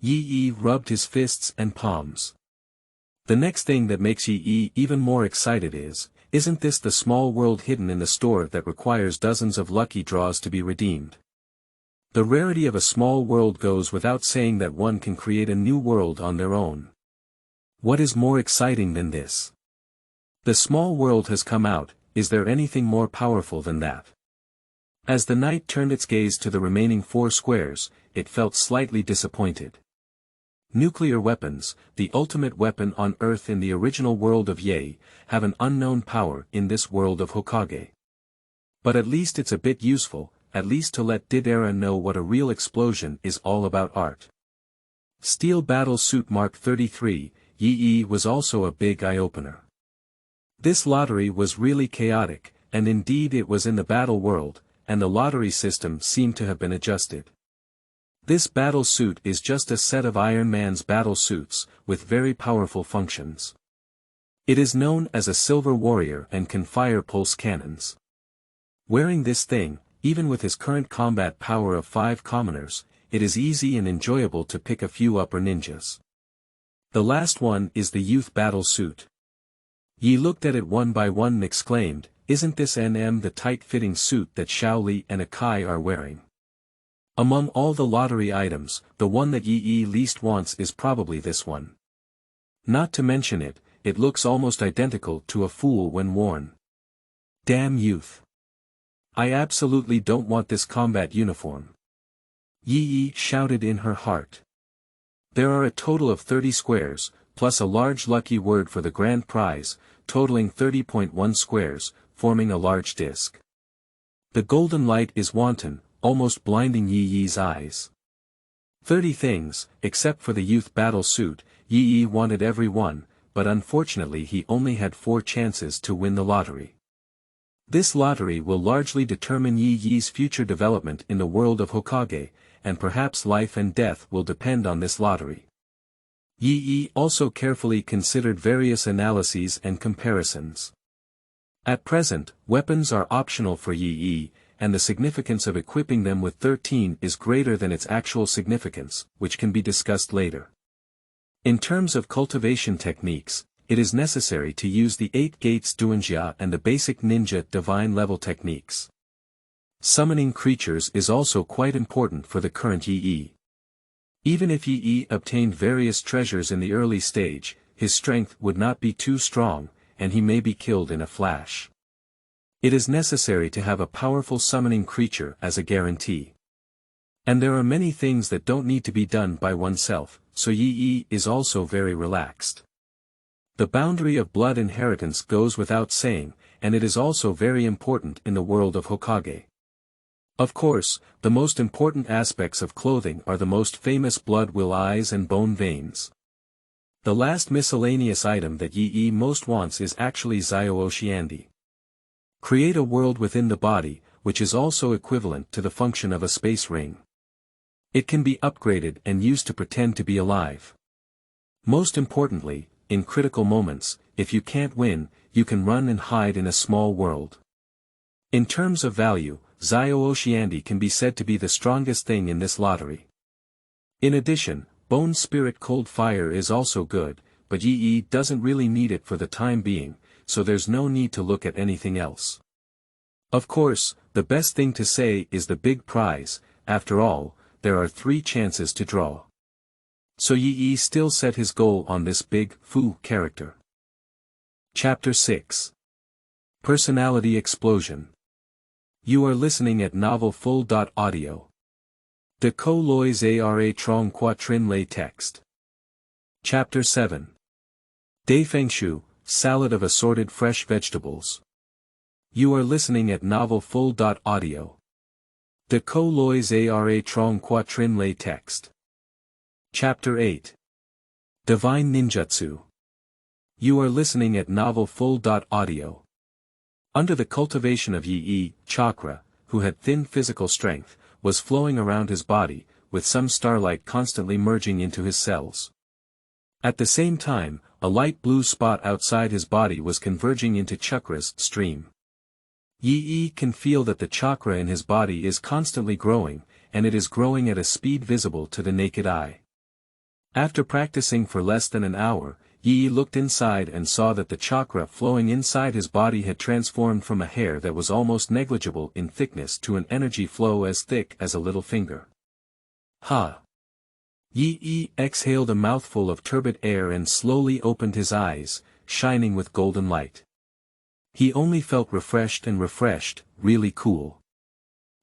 Yi rubbed his fists and palms. The next thing that makes Yi even more excited isn't this the small world hidden in the store that requires dozens of lucky draws to be redeemed? The rarity of a small world goes without saying that one can create a new world on their own. What is more exciting than this? The small world has come out, is there anything more powerful than that? As the knight turned its gaze to the remaining 4 squares, it felt slightly disappointed. Nuclear weapons, the ultimate weapon on Earth in the original world of Ye, have an unknown power in this world of Hokage. But at least it's a bit useful, at least to let Didera know what a real explosion is all about. Art. Steel Battle Suit Mark 33, Yi was also a big eye-opener. This lottery was really chaotic, and indeed it was in the battle world, and the lottery system seemed to have been adjusted. This battle suit is just a set of Iron Man's battle suits, with very powerful functions. It is known as a Silver Warrior and can fire pulse cannons. Wearing this thing, even with his current combat power of 5 commoners, it is easy and enjoyable to pick a few upper ninjas. The last one is the youth battle suit. Yi looked at it one by one and exclaimed, "Isn't this the tight-fitting suit that Shaoli and Akai are wearing?" Among all the lottery items, the one that Yi least wants is probably this one. Not to mention it, it looks almost identical to a fool when worn. Damn youth. I absolutely don't want this combat uniform. Yi shouted in her heart. There are a total of 30 squares, plus a large lucky word for the grand prize, totaling 30.1 squares, forming a large disc. The golden light is wanton, almost blinding Yi's eyes. 30 things, except for the youth battle suit, Yi wanted every one, but unfortunately he only had 4 chances to win the lottery. This lottery will largely determine Yi's future development in the world of Hokage, and perhaps life and death will depend on this lottery. Yi also carefully considered various analyses and comparisons. At present, weapons are optional for Yi, and the significance of equipping them with 13 is greater than its actual significance, which can be discussed later. In terms of cultivation techniques, it is necessary to use the 8 gates Duanjia and the basic ninja divine level techniques. Summoning creatures is also quite important for the current Yi. Even if Yi obtained various treasures in the early stage, his strength would not be too strong, and he may be killed in a flash. It is necessary to have a powerful summoning creature as a guarantee. And there are many things that don't need to be done by oneself, so Yi is also very relaxed. The boundary of blood inheritance goes without saying, and it is also very important in the world of Hokage. Of course, the most important aspects of clothing are the most famous blood will eyes and bone veins. The last miscellaneous item that Yi most wants is actually Zio-Oshiandi. Create a world within the body, which is also equivalent to the function of a space ring. It can be upgraded and used to pretend to be alive. Most importantly, in critical moments, if you can't win, you can run and hide in a small world. In terms of value, Zio-Oshiandi can be said to be the strongest thing in this lottery. In addition, Bone Spirit Cold Fire is also good, but Yi doesn't really need it for the time being, so there's no need to look at anything else. Of course, the best thing to say is the big prize. After all, there are 3 chances to draw. So Yi still set his goal on this big, Fu character. Chapter 6. Personality Explosion. You are listening at Novel Full.audio. De Co Lois Ara Trong Quatrin Lay Text. Chapter 7. Dafengshou, salad of assorted fresh vegetables. You are listening at Novel Full. Audio. De co lois ara trong quatrin lay text. Chapter 8. Divine Ninjutsu. You are listening at Novel Full. Audio. Under the cultivation of Yi, chakra, who had thin physical strength, was flowing around his body, with some starlight constantly merging into his cells. At the same time, a light blue spot outside his body was converging into chakra's stream. Yi can feel that the chakra in his body is constantly growing, and it is growing at a speed visible to the naked eye. After practicing for less than an hour, Yi looked inside and saw that the chakra flowing inside his body had transformed from a hair that was almost negligible in thickness to an energy flow as thick as a little finger. Ha! Yi exhaled a mouthful of turbid air and slowly opened his eyes, shining with golden light. He only felt refreshed, really cool.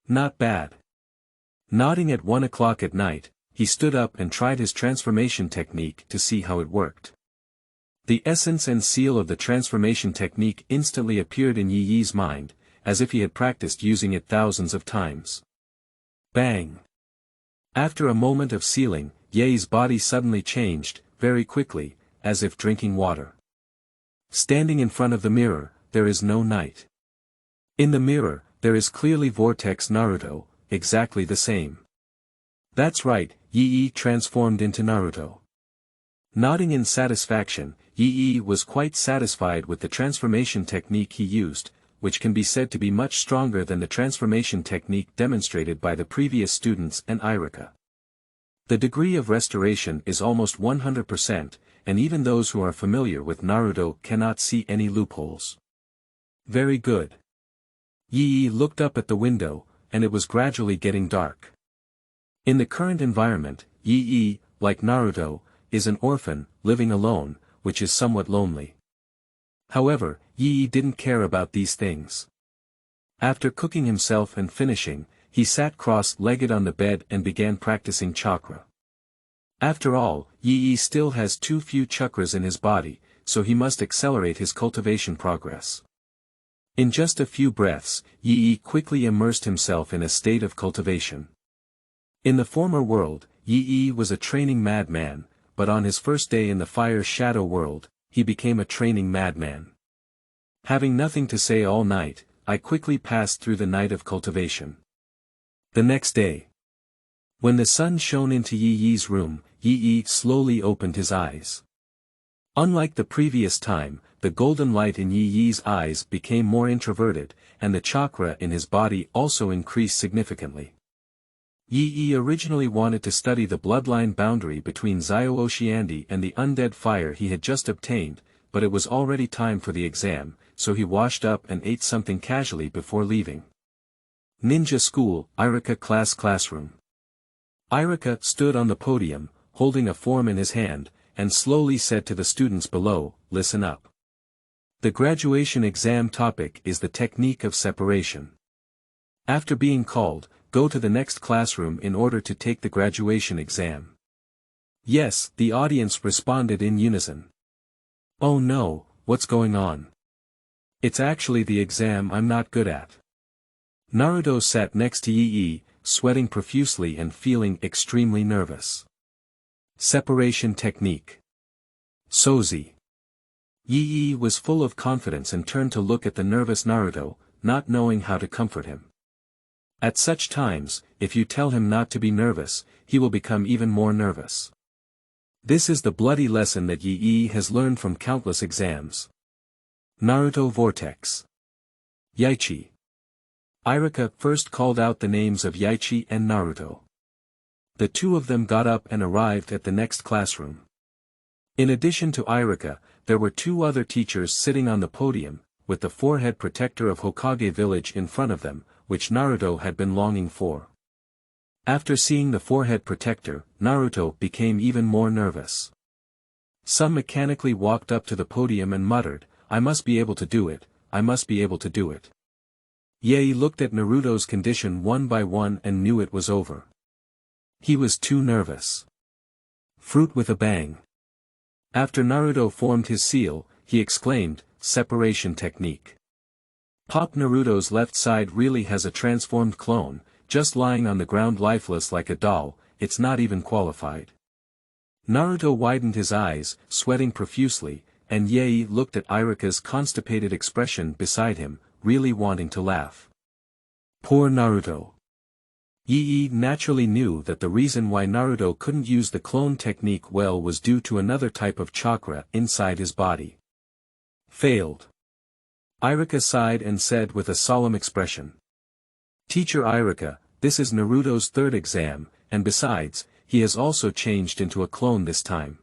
Not bad. Nodding at 1 o'clock at night, he stood up and tried his transformation technique to see how it worked. The essence and seal of the transformation technique instantly appeared in Yi's mind, as if he had practiced using it thousands of times. Bang! After a moment of sealing, Yi's body suddenly changed, very quickly, as if drinking water. Standing in front of the mirror, there is no night. In the mirror, there is clearly Vortex Naruto, exactly the same. That's right, Yi transformed into Naruto. Nodding in satisfaction, Yi was quite satisfied with the transformation technique he used, which can be said to be much stronger than the transformation technique demonstrated by the previous students and Irika. The degree of restoration is almost 100%, and even those who are familiar with Naruto cannot see any loopholes. Very good. Yi looked up at the window, and it was gradually getting dark. In the current environment, Yi, like Naruto, is an orphan, living alone, which is somewhat lonely. However, Yi didn't care about these things. After cooking himself and finishing, he sat cross-legged on the bed and began practicing chakra. After all, Yi still has too few chakras in his body, so he must accelerate his cultivation progress. In just a few breaths, Yi quickly immersed himself in a state of cultivation. In the former world, Yi was a training madman, but on his first day in the Fire Shadow world, he became a training madman. Having nothing to say all night, I quickly passed through the night of cultivation. The next day, when the sun shone into Yi's room, Yi slowly opened his eyes. Unlike the previous time, the golden light in Yi's eyes became more introverted, and the chakra in his body also increased significantly. Yi originally wanted to study the bloodline boundary between Zio Oceandi and the undead fire he had just obtained, but it was already time for the exam, so he washed up and ate something casually before leaving. Ninja School, Irika classroom. Irika stood on the podium, holding a form in his hand, and slowly said to the students below, "Listen up. The graduation exam topic is the technique of separation. After being called, go to the next classroom in order to take the graduation exam." Yes, the audience responded in unison. Oh no, what's going on? It's actually the exam I'm not good at. Naruto sat next to Yi, sweating profusely and feeling extremely nervous. Separation technique. Sozi. Yi was full of confidence and turned to look at the nervous Naruto, not knowing how to comfort him. At such times, if you tell him not to be nervous, he will become even more nervous. This is the bloody lesson that Yi has learned from countless exams. Naruto Vortex. Yaichi. Irika first called out the names of Yaichi and Naruto. The two of them got up and arrived at the next classroom. In addition to Irika, there were two other teachers sitting on the podium, with the forehead protector of Hokage village in front of them, which Naruto had been longing for. After seeing the forehead protector, Naruto became even more nervous. Some mechanically walked up to the podium and muttered, "I must be able to do it, I must be able to do it." Ye looked at Naruto's condition one by one and knew it was over. He was too nervous. Fruit with a bang. After Naruto formed his seal, he exclaimed, "Separation technique." Pop Naruto's left side really has a transformed clone, just lying on the ground lifeless like a doll, it's not even qualified. Naruto widened his eyes, sweating profusely, and Yae looked at Iruka's constipated expression beside him, really wanting to laugh. Poor Naruto. Yi naturally knew that the reason why Naruto couldn't use the clone technique well was due to another type of chakra inside his body. Failed. Iruka sighed and said with a solemn expression. Teacher Iruka, this is Naruto's third exam, and besides, he has also changed into a clone this time.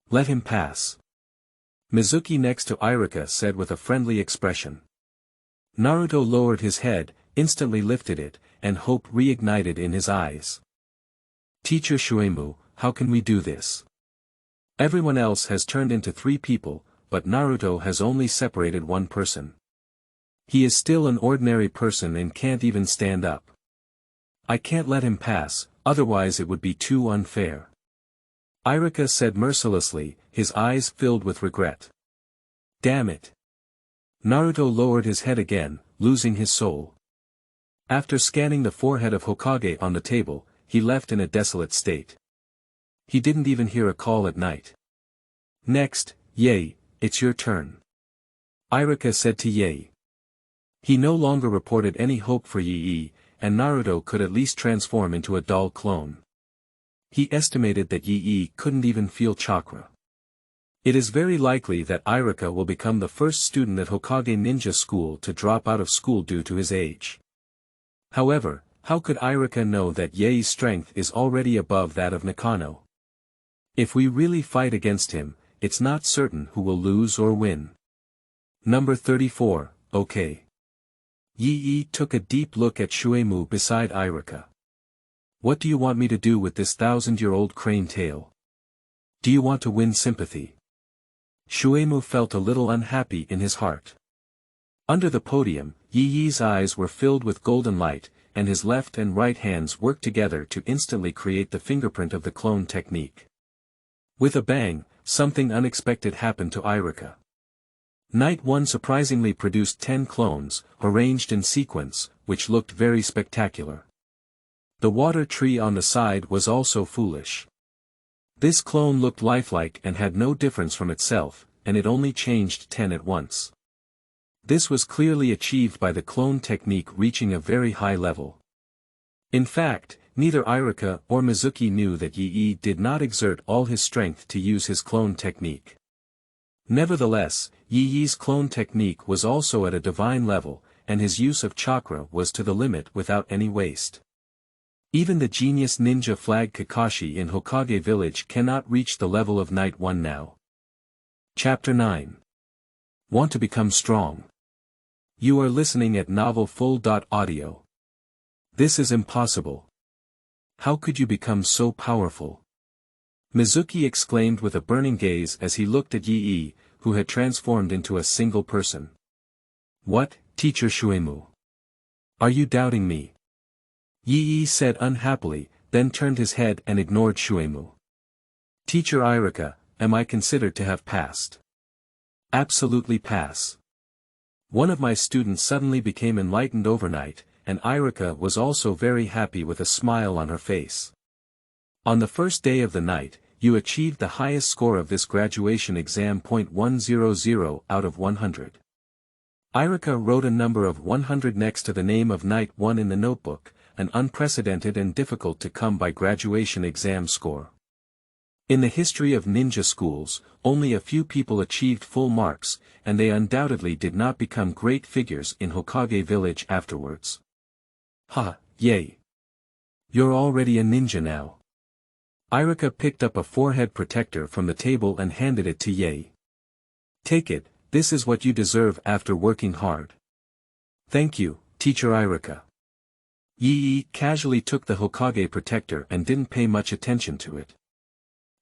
Let him pass. Mizuki next to Iruka said with a friendly expression. Naruto lowered his head, instantly lifted it, and hope reignited in his eyes. Teacher Shuemu, how can we do this? Everyone else has turned into 3 people, but Naruto has only separated 1 person. He is still an ordinary person and can't even stand up. I can't let him pass, otherwise it would be too unfair. Iruka said mercilessly, his eyes filled with regret. Damn it. Naruto lowered his head again, losing his soul. After scanning the forehead of Hokage on the table, he left in a desolate state. He didn't even hear a call at night. Next, Yae, it's your turn. Iruka said to Yae. He no longer reported any hope for Yi, and Naruto could at least transform into a doll clone. He estimated that Yi couldn't even feel chakra. It is very likely that Iruka will become the first student at Hokage Ninja School to drop out of school due to his age. However, how could Iruka know that Yae's strength is already above that of Nakano? If we really fight against him, it's not certain who will lose or win. Number 34, okay. Yi took a deep look at Shuemu beside Iruka. What do you want me to do with this 1,000-year-old crane tail? Do you want to win sympathy? Shuemu felt a little unhappy in his heart. Under the podium, Yi's eyes were filled with golden light, and his left and right hands worked together to instantly create the fingerprint of the clone technique. With a bang, something unexpected happened to Iruka. Night 1 surprisingly produced 10 clones, arranged in sequence, which looked very spectacular. The water tree on the side was also foolish. This clone looked lifelike and had no difference from itself, and it only changed 10 at once. This was clearly achieved by the clone technique reaching a very high level. In fact, neither Iruka or Mizuki knew that Yi did not exert all his strength to use his clone technique. Nevertheless, Yi's clone technique was also at a divine level, and his use of chakra was to the limit without any waste. Even the genius ninja flag Kakashi in Hokage village cannot reach the level of Night 1 now. Chapter 9. Want to become strong? You are listening at novelfull.audio. This is impossible. How could you become so powerful? Mizuki exclaimed with a burning gaze as he looked at Yi, who had transformed into a single person. What, Teacher Shuemu? Are you doubting me? Yi said unhappily, then turned his head and ignored Shuemu. Teacher Iruka, am I considered to have passed? Absolutely pass. One of my students suddenly became enlightened overnight, and Iruka was also very happy with a smile on her face. On the first day of the night, you achieved the highest score of this graduation exam .100 out of 100. Iruka wrote a number of 100 next to the name of Night 1 in the notebook, an unprecedented and difficult to come by graduation exam score. In the history of ninja schools, only a few people achieved full marks, and they undoubtedly did not become great figures in Hokage village afterwards. Ha, yay. You're already a ninja now. Iruka picked up a forehead protector from the table and handed it to Yae. Take it, this is what you deserve after working hard. Thank you, Teacher Iruka. Yi casually took the Hokage protector and didn't pay much attention to it.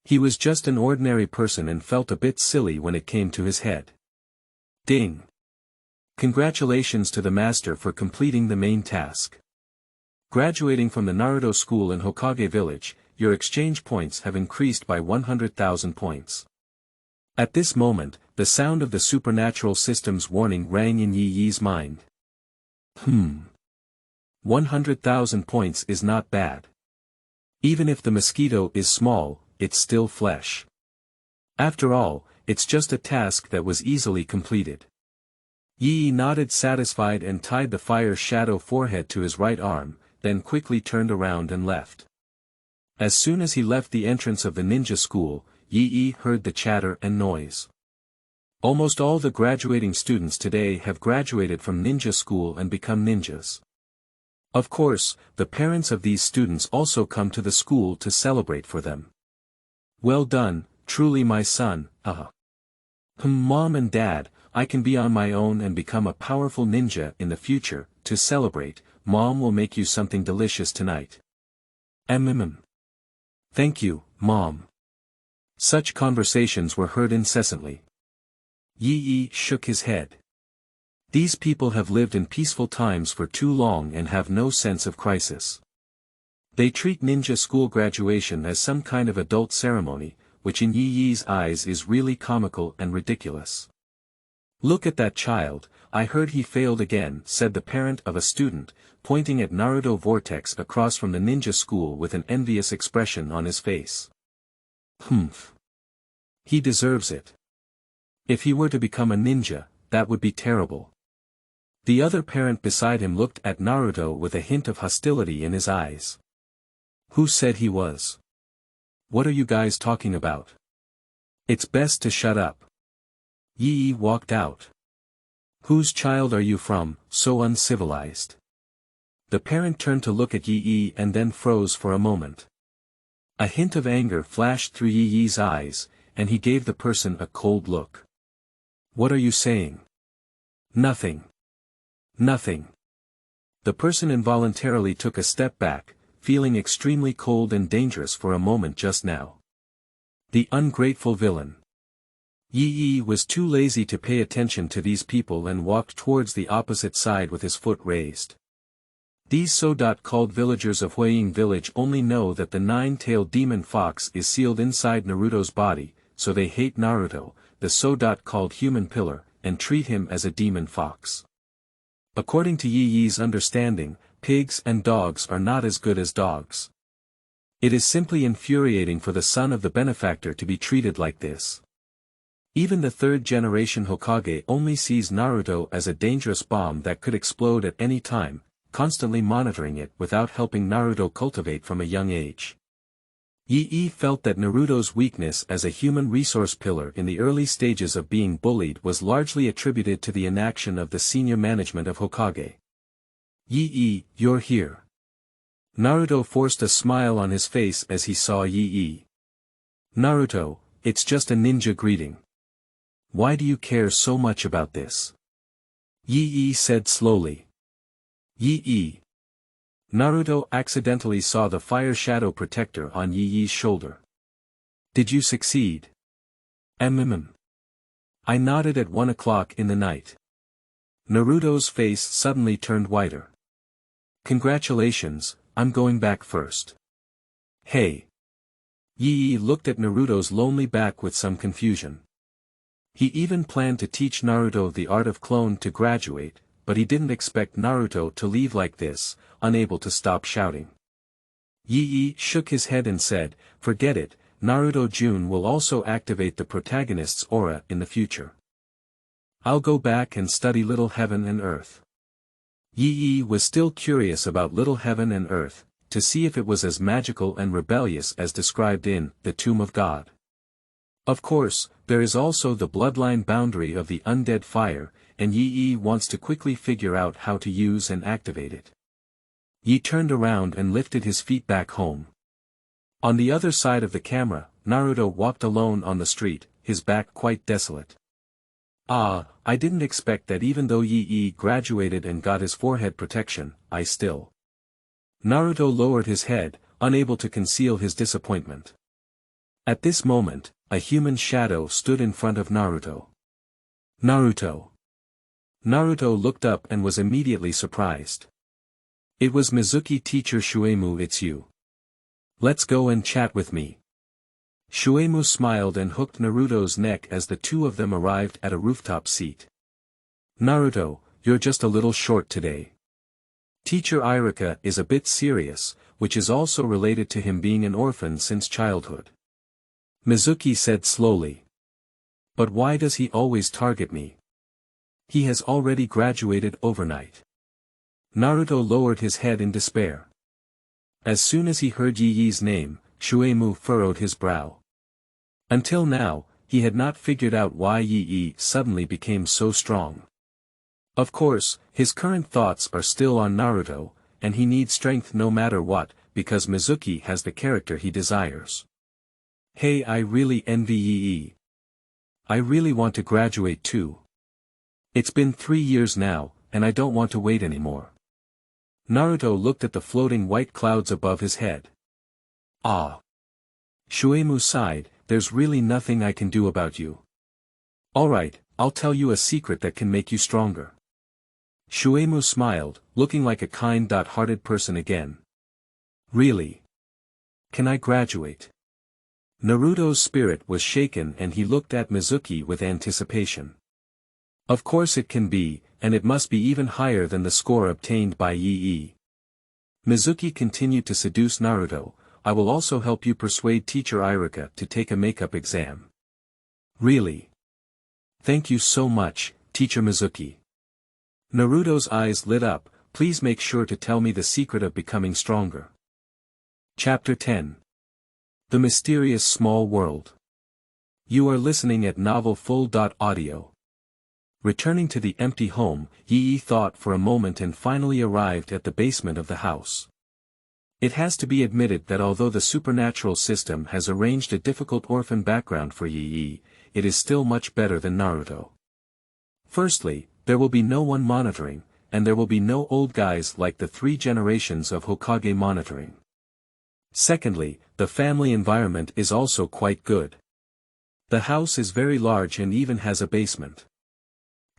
He was just an ordinary person and felt a bit silly when it came to his head. Ding! Congratulations to the master for completing the main task. Graduating from the Naruto school in Hokage village, your exchange points have increased by 100,000 points. At this moment, the sound of the supernatural system's warning rang in Yi Yi's mind. 100,000 points is not bad. Even if the mosquito is small, it's still flesh. After all, it's just a task that was easily completed. Yi Yi nodded satisfied and tied the fire shadow forehead to his right arm, then quickly turned around and left. As soon as he left the entrance of the ninja school, Yi Yi heard the chatter and noise. Almost all the graduating students today have graduated from ninja school and become ninjas. Of course, the parents of these students also come to the school to celebrate for them. Well done, truly my son, Mom and Dad, I can be on my own and become a powerful ninja in the future. To celebrate, Mom will make you something delicious tonight. Thank you, Mom. Such conversations were heard incessantly. Yi Yi shook his head. These people have lived in peaceful times for too long and have no sense of crisis. They treat ninja school graduation as some kind of adult ceremony, which in Yi Yi's eyes is really comical and ridiculous. Look at that child, I heard he failed again, said the parent of a student, pointing at Naruto Vortex across from the ninja school with an envious expression on his face. He deserves it. If he were to become a ninja, that would be terrible. The other parent beside him looked at Naruto with a hint of hostility in his eyes. Who said he was? What are you guys talking about? It's best to shut up. Yi Yi walked out. Whose child are you from, so uncivilized? The parent turned to look at Yi Yi and then froze for a moment. A hint of anger flashed through Yi Yi's eyes, and he gave the person a cold look. What are you saying? Nothing. Nothing. The person involuntarily took a step back, feeling extremely cold and dangerous for a moment just now. The ungrateful villain. Yi Yi was too lazy to pay attention to these people and walked towards the opposite side with his foot raised. These so-called villagers of Huaying village only know that the nine-tailed demon fox is sealed inside Naruto's body, so they hate Naruto, the so-called human pillar, and treat him as a demon fox. According to Yi Yi's understanding, pigs and dogs are not as good as dogs. It is simply infuriating for the son of the benefactor to be treated like this. Even the third-generation Hokage only sees Naruto as a dangerous bomb that could explode at any time, constantly monitoring it without helping Naruto cultivate from a young age. Yi Yi felt that Naruto's weakness as a human resource pillar in the early stages of being bullied was largely attributed to the inaction of the senior management of Hokage. Yi Yi, you're here. Naruto forced a smile on his face as he saw Yi Yi. Naruto, it's just a ninja greeting. Why do you care so much about this? Yi Yi said slowly. Yi Yi. Naruto accidentally saw the fire shadow protector on Yi Yi's shoulder. Did you succeed? I nodded at 1 o'clock in the night. Naruto's face suddenly turned whiter. Congratulations, I'm going back first. Hey. Yi Yi looked at Naruto's lonely back with some confusion. He even planned to teach Naruto the art of clone to graduate, but he didn't expect Naruto to leave like this, unable to stop shouting. Yi Yi shook his head and said, forget it, Naruto Jun will also activate the protagonist's aura in the future. I'll go back and study Little Heaven and Earth. Yi Yi was still curious about Little Heaven and Earth, to see if it was as magical and rebellious as described in The Tomb of God. Of course, there is also the bloodline boundary of the undead fire, and Yi Yi wants to quickly figure out how to use and activate it. Yi turned around and lifted his feet back home. On the other side of the camera, Naruto walked alone on the street, his back quite desolate. I didn't expect that even though Yi Yi graduated and got his forehead protection, I still. Naruto lowered his head, unable to conceal his disappointment. At this moment, a human shadow stood in front of Naruto. Naruto. Naruto looked up and was immediately surprised. It was Mizuki teacher Shuemu, it's you. Let's go and chat with me. Shuemu smiled and hooked Naruto's neck as the two of them arrived at a rooftop seat. Naruto, you're just a little short today. Teacher Iruka is a bit serious, which is also related to him being an orphan since childhood. Mizuki said slowly. But why does he always target me? He has already graduated overnight. Naruto lowered his head in despair. As soon as he heard Yi Yi's name, Shuemu furrowed his brow. Until now, he had not figured out why Yi Yi suddenly became so strong. Of course, his current thoughts are still on Naruto, and he needs strength no matter what, because Mizuki has the character he desires. Hey, I really envy Yi Yi. I really want to graduate too. It's been 3 years now, and I don't want to wait anymore. Naruto looked at the floating white clouds above his head. Ah. Shuemu sighed, there's really nothing I can do about you. Alright, I'll tell you a secret that can make you stronger. Shuemu smiled, looking like a kind-hearted person again. Really? Can I graduate? Naruto's spirit was shaken and he looked at Mizuki with anticipation. Of course it can be, and it must be even higher than the score obtained by Yi Yi. Mizuki continued to seduce Naruto. I will also help you persuade Teacher Iruka to take a makeup exam. Really? Thank you so much, Teacher Mizuki. Naruto's eyes lit up, please make sure to tell me the secret of becoming stronger. Chapter 10. The Mysterious Small World. You are listening at novelfull.audio. Returning to the empty home, Yi Yi thought for a moment and finally arrived at the basement of the house. It has to be admitted that although the supernatural system has arranged a difficult orphan background for Yi Yi, it is still much better than Naruto. Firstly, there will be no one monitoring, and there will be no old guys like the 3 generations of Hokage monitoring. Secondly, the family environment is also quite good. The house is very large and even has a basement.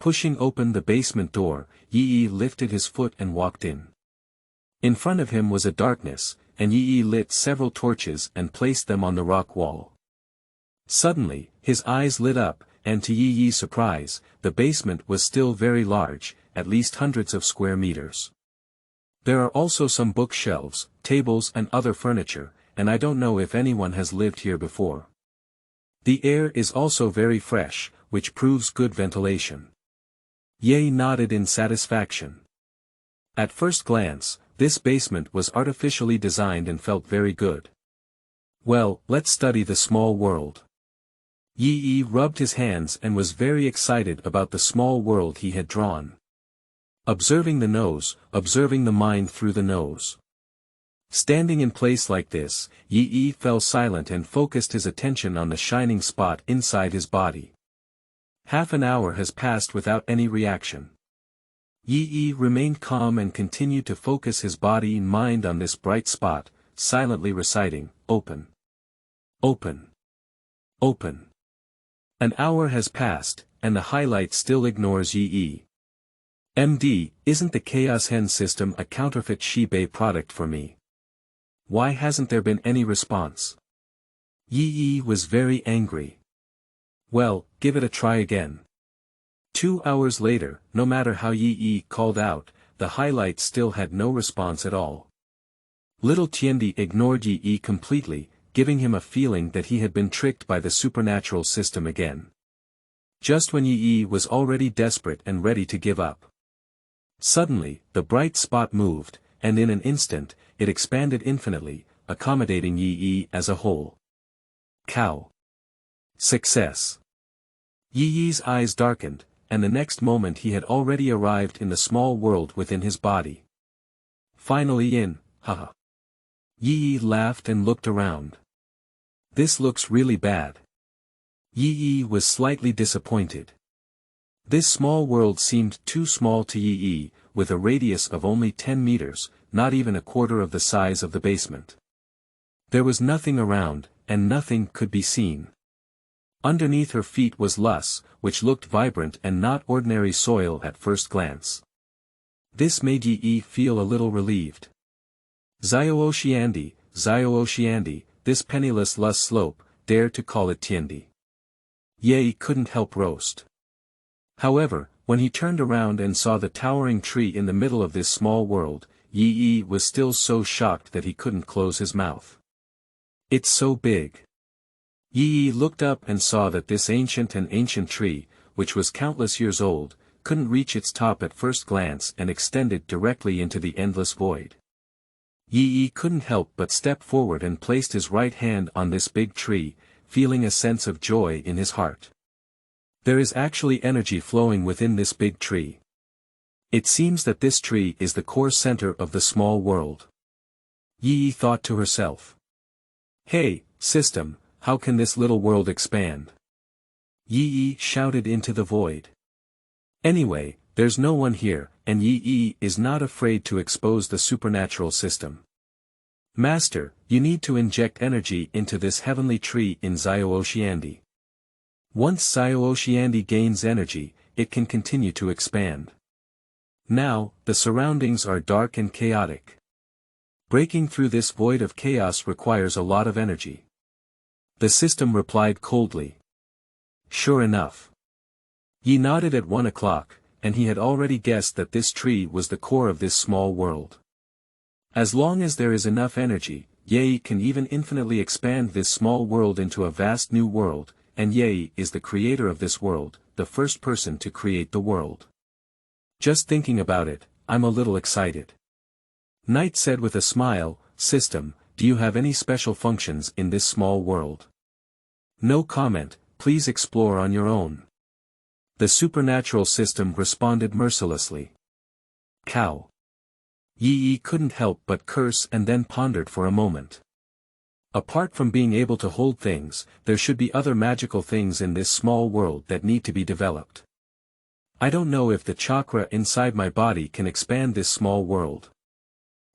Pushing open the basement door, Yi Yi lifted his foot and walked in. In front of him was a darkness, and Yi Yi lit several torches and placed them on the rock wall. Suddenly, his eyes lit up, and to Yi Yi's surprise, the basement was still very large, at least hundreds of square meters. There are also some bookshelves, tables and other furniture, and I don't know if anyone has lived here before. The air is also very fresh, which proves good ventilation. Ye nodded in satisfaction. At first glance, this basement was artificially designed and felt very good. Well, let's study the small world. Yi Yi rubbed his hands and was very excited about the small world he had drawn. Observing the nose, observing the mind through the nose. Standing in place like this, Yi Yi fell silent and focused his attention on the shining spot inside his body. Half an hour has passed without any reaction. Yi Yi remained calm and continued to focus his body and mind on this bright spot, silently reciting, "Open. Open. Open." An hour has passed, and the highlight still ignores Yi Yi. MD, isn't the Chaos Hen system a counterfeit Shibei product for me? Why hasn't there been any response? Yi Yi was very angry. Well, give it a try again. 2 hours later, no matter how Yi Yi called out, the highlight still had no response at all. Little Tiendi ignored Yi Yi completely, giving him a feeling that he had been tricked by the supernatural system again. Just when Yi Yi was already desperate and ready to give up. Suddenly, the bright spot moved, and in an instant, it expanded infinitely, accommodating Yi Yi as a whole. Cow. Success. Yi Yi's eyes darkened, and the next moment he had already arrived in the small world within his body. Finally in, haha. Yi Yi laughed and looked around. This looks really bad. Yi Yi was slightly disappointed. This small world seemed too small to Yi Yi, with a radius of only 10 meters, not even a quarter of the size of the basement. There was nothing around, and nothing could be seen. Underneath her feet was loess, which looked vibrant and not ordinary soil at first glance. This made Yi Yi feel a little relieved. Zio Oshiandi, this penniless lush slope, dare to call it Tiendi. Ye couldn't help roast. However, when he turned around and saw the towering tree in the middle of this small world, Yi was still so shocked that he couldn't close his mouth. It's so big. Yi looked up and saw that this ancient tree, which was countless years old, couldn't reach its top at first glance and extended directly into the endless void. Yi couldn't help but step forward and placed his right hand on this big tree, feeling a sense of joy in his heart. There is actually energy flowing within this big tree. It seems that this tree is the core center of the small world. Yi thought to herself. Hey, system, how can this little world expand? Yi shouted into the void. Anyway, there's no one here, and Yi is not afraid to expose the supernatural system. Master, you need to inject energy into this heavenly tree in Xiaoxiandi. Once Xiaoxiandi gains energy, it can continue to expand. Now, the surroundings are dark and chaotic. Breaking through this void of chaos requires a lot of energy. The system replied coldly. Sure enough. Yi nodded at 1 o'clock, and he had already guessed that this tree was the core of this small world. As long as there is enough energy, Ye can even infinitely expand this small world into a vast new world, and Ye is the creator of this world, the first person to create the world. Just thinking about it, I'm a little excited. Knight said with a smile, System, do you have any special functions in this small world? No comment, please explore on your own. The supernatural system responded mercilessly. Cow. Yi couldn't help but curse and then pondered for a moment. Apart from being able to hold things, there should be other magical things in this small world that need to be developed. I don't know if the chakra inside my body can expand this small world.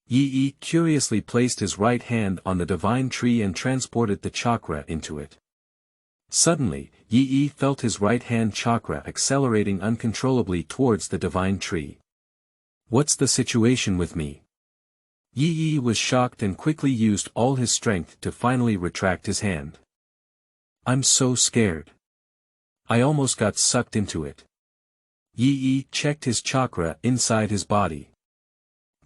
Yi curiously placed his right hand on the divine tree and transported the chakra into it. Suddenly, Yi felt his right hand chakra accelerating uncontrollably towards the divine tree. What's the situation with me? Yi was shocked and quickly used all his strength to finally retract his hand. I'm so scared. I almost got sucked into it. Yi checked his chakra inside his body.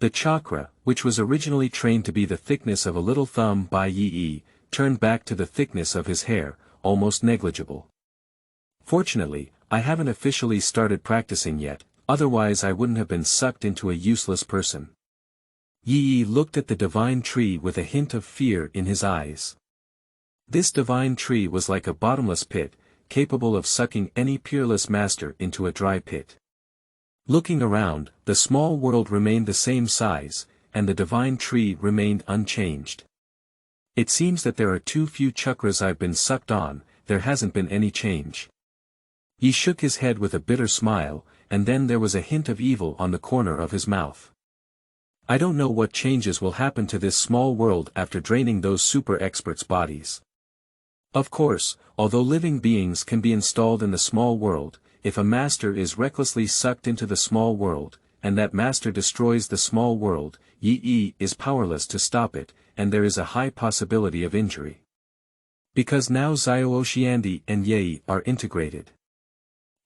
The chakra, which was originally trained to be the thickness of a little thumb by Yi, turned back to the thickness of his hair, almost negligible. Fortunately, I haven't officially started practicing yet, otherwise I wouldn't have been sucked into a useless person. Yi looked at the divine tree with a hint of fear in his eyes. This divine tree was like a bottomless pit, capable of sucking any peerless master into a dry pit. Looking around, the small world remained the same size, and the divine tree remained unchanged. It seems that there are too few chakras I've been sucked on, there hasn't been any change. He shook his head with a bitter smile, and then there was a hint of evil on the corner of his mouth. I don't know what changes will happen to this small world after draining those super experts' bodies. Of course, although living beings can be installed in the small world, if a master is recklessly sucked into the small world, and that master destroys the small world, Yi is powerless to stop it, and there is a high possibility of injury. Because now Xiaoxiandi and Ye are integrated.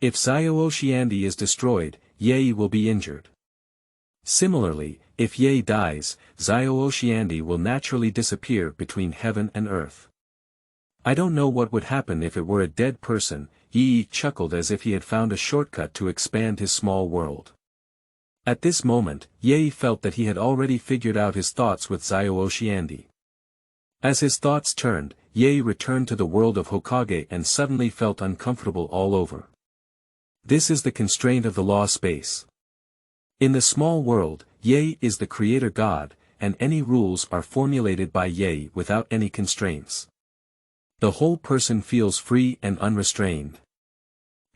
If Xiaoxiandi is destroyed, Ye will be injured. Similarly, if Ye dies, Xiaoxiandi will naturally disappear between heaven and earth. I don't know what would happen if it were a dead person. Yi chuckled as if he had found a shortcut to expand his small world. At this moment, Ye felt that he had already figured out his thoughts with Xiaoxiandi. As his thoughts turned, Ye returned to the world of Hokage and suddenly felt uncomfortable all over. This is the constraint of the law space. In the small world, Ye is the creator god, and any rules are formulated by Ye without any constraints. The whole person feels free and unrestrained.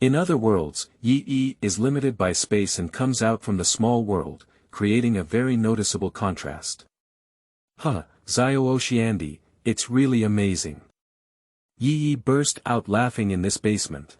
In other worlds, Yi is limited by space and comes out from the small world, creating a very noticeable contrast. Xiaoxiandi, it's really amazing. Yi burst out laughing in this basement.